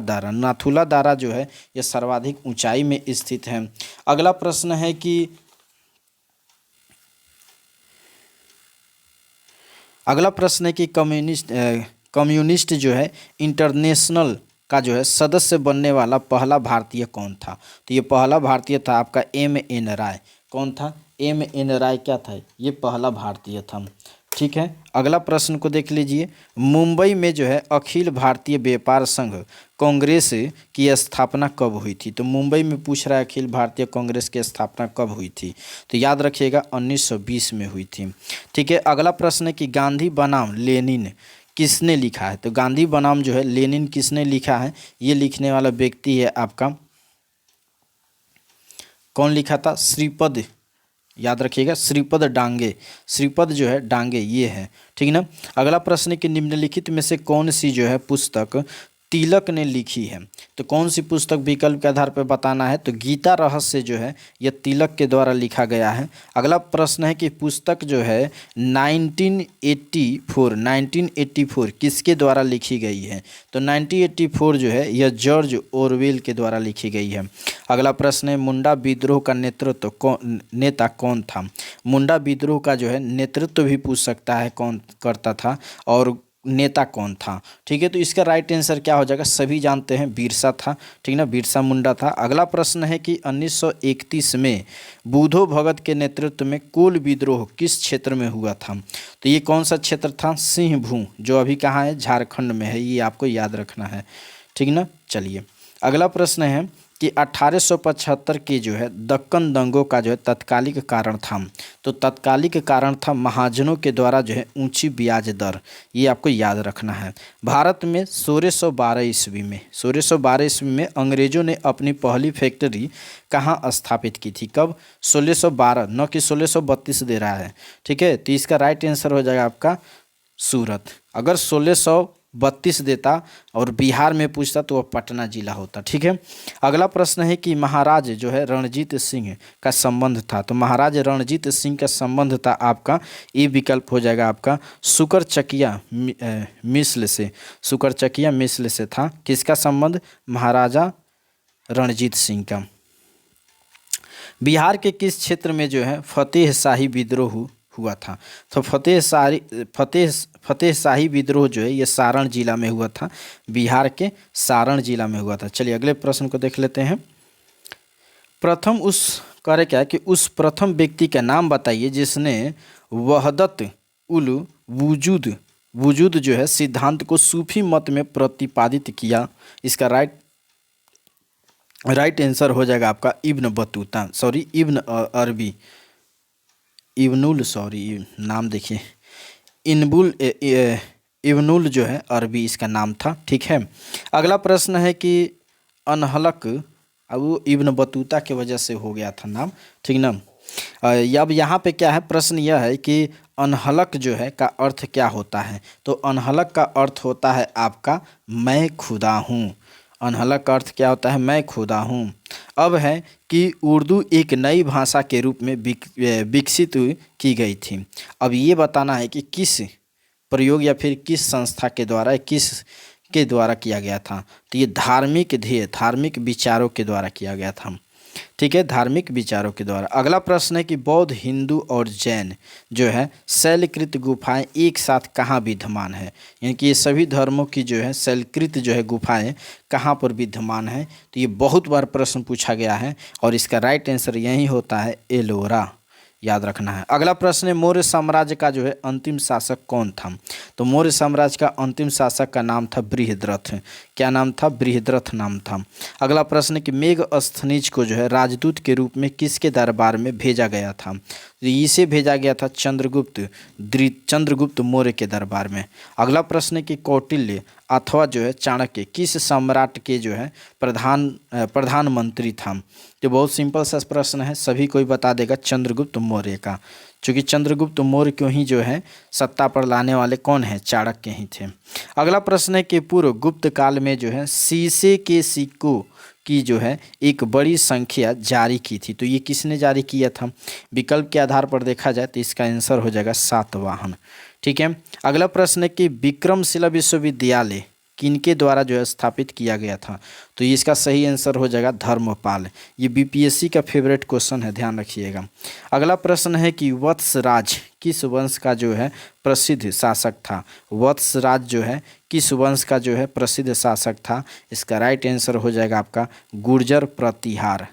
दर्रा जो है यह सर्वाधिक ऊंचाई में स्थित है। अगला प्रश्न है कि कम्युनिस्ट जो है इंटरनेशनल का जो है सदस्य बनने वाला पहला भारतीय कौन था? तो ये पहला भारतीय था आपका M.N. राय। कौन था? M.N. राय क्या था? ये पहला भारतीय था। ठीक है, अगला प्रश्न को देख लीजिए। मुंबई में जो है अखिल भारतीय व्यापार संघ कांग्रेस की स्थापना कब हुई थी? तो मुंबई में पूछ रहा है अखिल भारतीय कांग्रेस की स्थापना कब हुई थी? तो याद रखिएगा 1920 में हुई थी। ठीक है, अगला प्रश्न है कि गांधी बनाम लेनिन किसने लिखा है? तो गांधी बनाम जो है लेनिन किसने लिखा है? ये लिखने वाला व्यक्ति है आपका, कौन लिखा था? श्रीपद, याद रखिएगा श्रीपद डांगे। श्रीपद जो है डांगे ये है, ठीक ना। अगला प्रश्न है कि निम्नलिखित में से कौन सी जो है पुस्तक तिलक ने लिखी है? तो कौन सी पुस्तक विकल्प के आधार पर बताना है? तो गीता रहस्य जो है यह तिलक के द्वारा लिखा गया है। अगला प्रश्न है कि पुस्तक जो है 1984 किसके द्वारा लिखी गई है? तो 1984 जो है यह जॉर्ज ऑरवेल के द्वारा लिखी गई है। अगला प्रश्न है मुंडा विद्रोह का नेतृत्व नेता कौन था? मुंडा विद्रोह का जो है नेतृत्व भी पूछ सकता है कौन करता था और नेता कौन था। ठीक है, तो इसका राइट आंसर क्या हो जाएगा? सभी जानते हैं बिरसा था, ठीक ना, बिरसा मुंडा था। अगला प्रश्न है कि 1931 में बुधो भगत के नेतृत्व में कोल विद्रोह किस क्षेत्र में हुआ था? तो ये कौन सा क्षेत्र था? सिंहभूम, जो अभी कहाँ है? झारखंड में है, ये आपको याद रखना है, ठीक ना। चलिए अगला प्रश्न है कि 1875 के जो है दक्कन दंगों का जो है तत्कालिक कारण था? तो तत्कालिक कारण था महाजनों के द्वारा जो है ऊंची ब्याज दर, ये आपको याद रखना है। भारत में 1612 ईस्वी में अंग्रेजों ने अपनी पहली फैक्ट्री कहाँ स्थापित की थी? कब? 1612, न कि 1632 दे रहा है, ठीक है। तो इसका राइट आंसर हो जाएगा आपका सूरत। अगर 1632 देता और बिहार में पूछता तो वह पटना जिला होता, ठीक है। अगला प्रश्न है कि महाराज जो है रणजीत सिंह का संबंध था? तो महाराज रणजीत सिंह का संबंध था आपका, ये विकल्प हो जाएगा आपका शुकरचकिया मिस्ल से। शुकरचकिया मिस्ल से था किसका संबंध? महाराजा रणजीत सिंह का। बिहार के किस क्षेत्र में जो है फतेह शाही विद्रोह हुआ था? तो फतेह शाही विद्रोह जो है ये सारण जिला में हुआ था, बिहार के सारण जिला में हुआ था। चलिए अगले प्रश्न को देख लेते हैं। प्रथम उस करे क्या कि उस प्रथम व्यक्ति का नाम बताइए जिसने वहदत उल वजूद जो है सिद्धांत को सूफी मत में प्रतिपादित किया। इसका राइट आंसर हो जाएगा आपका इब्न बतूता, सॉरी इब्न अरबी, नाम देखिए इब्नुल जो है अरबी इसका नाम था, ठीक है। अगला प्रश्न है कि अनहलक, अब वो इब्न बतूता के वजह से हो गया था नाम, ठीक ना। अब यहाँ पे क्या है, प्रश्न यह है कि अनहलक जो है का अर्थ क्या होता है? तो अनहलक का अर्थ होता है आपका मैं खुदा हूँ। अनहलक का अर्थ क्या होता है? मैं खुदा हूँ। अब है कि उर्दू एक नई भाषा के रूप में विकसित की गई थी। अब ये बताना है कि किस प्रयोग या फिर किस संस्था के द्वारा, किस के द्वारा किया गया था? तो ये धार्मिक विचारों के द्वारा किया गया था, ठीक है, धार्मिक विचारों के द्वारा। अगला प्रश्न है कि बौद्ध, हिंदू और जैन जो है शैलकृत गुफाएं एक साथ कहाँ विद्यमान है? यानी कि ये सभी धर्मों की जो है शैलकृत जो है गुफाएं कहाँ पर विद्यमान है? तो ये बहुत बार प्रश्न पूछा गया है और इसका राइट आंसर यही होता है एलोरा, याद रखना है। अगला प्रश्न है मौर्य साम्राज्य का जो है अंतिम शासक कौन था? तो मौर्य साम्राज्य का अंतिम शासक का नाम था बृहद्रथ। क्या नाम था? बृहद्रथ नाम था। अगला प्रश्न है कि मेगस्थनीज को जो है राजदूत के रूप में किसके दरबार में भेजा गया था? तो इसे भेजा गया था चंद्रगुप्त मौर्य के दरबार में। अगला प्रश्न है कि कौटिल्य अथवा जो है चाणक्य किस सम्राट के जो है प्रधानमंत्री था? तो बहुत सिंपल सा प्रश्न है, सभी कोई बता देगा, चंद्रगुप्त मौर्य का। चूँकि चंद्रगुप्त मौर्य क्यों ही जो है सत्ता पर लाने वाले कौन है? चाणक्य ही थे। अगला प्रश्न है कि पूर्व गुप्त काल में जो है शीशे के सिक्कों की जो है एक बड़ी संख्या जारी की थी। तो ये किसने जारी किया था? विकल्प के आधार पर देखा जाए तो इसका आंसर हो जाएगा सातवाहन, ठीक है। अगला प्रश्न है कि विक्रमशिला विश्वविद्यालय किनके द्वारा जो है स्थापित किया गया था? तो इसका सही आंसर हो जाएगा धर्मपाल। ये बीपीएससी का फेवरेट क्वेश्चन है, ध्यान रखिएगा। अगला प्रश्न है कि वत्सराज किस वंश का जो है प्रसिद्ध शासक था? वत्सराज जो है किस वंश का जो है प्रसिद्ध शासक था? इसका राइट आंसर हो जाएगा आपका गुर्जर प्रतिहार।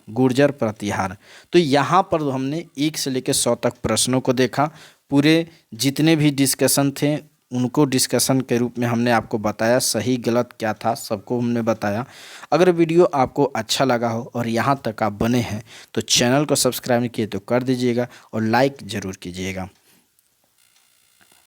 तो यहाँ पर हमने 1 से लेकर 100 तक प्रश्नों को देखा, पूरे जितने भी डिस्कशन थे उनको डिस्कशन के रूप में हमने आपको बताया, सही गलत क्या था सबको हमने बताया। अगर वीडियो आपको अच्छा लगा हो और यहाँ तक आप बने हैं तो चैनल को सब्सक्राइब किए तो कर दीजिएगा और लाइक ज़रूर कीजिएगा।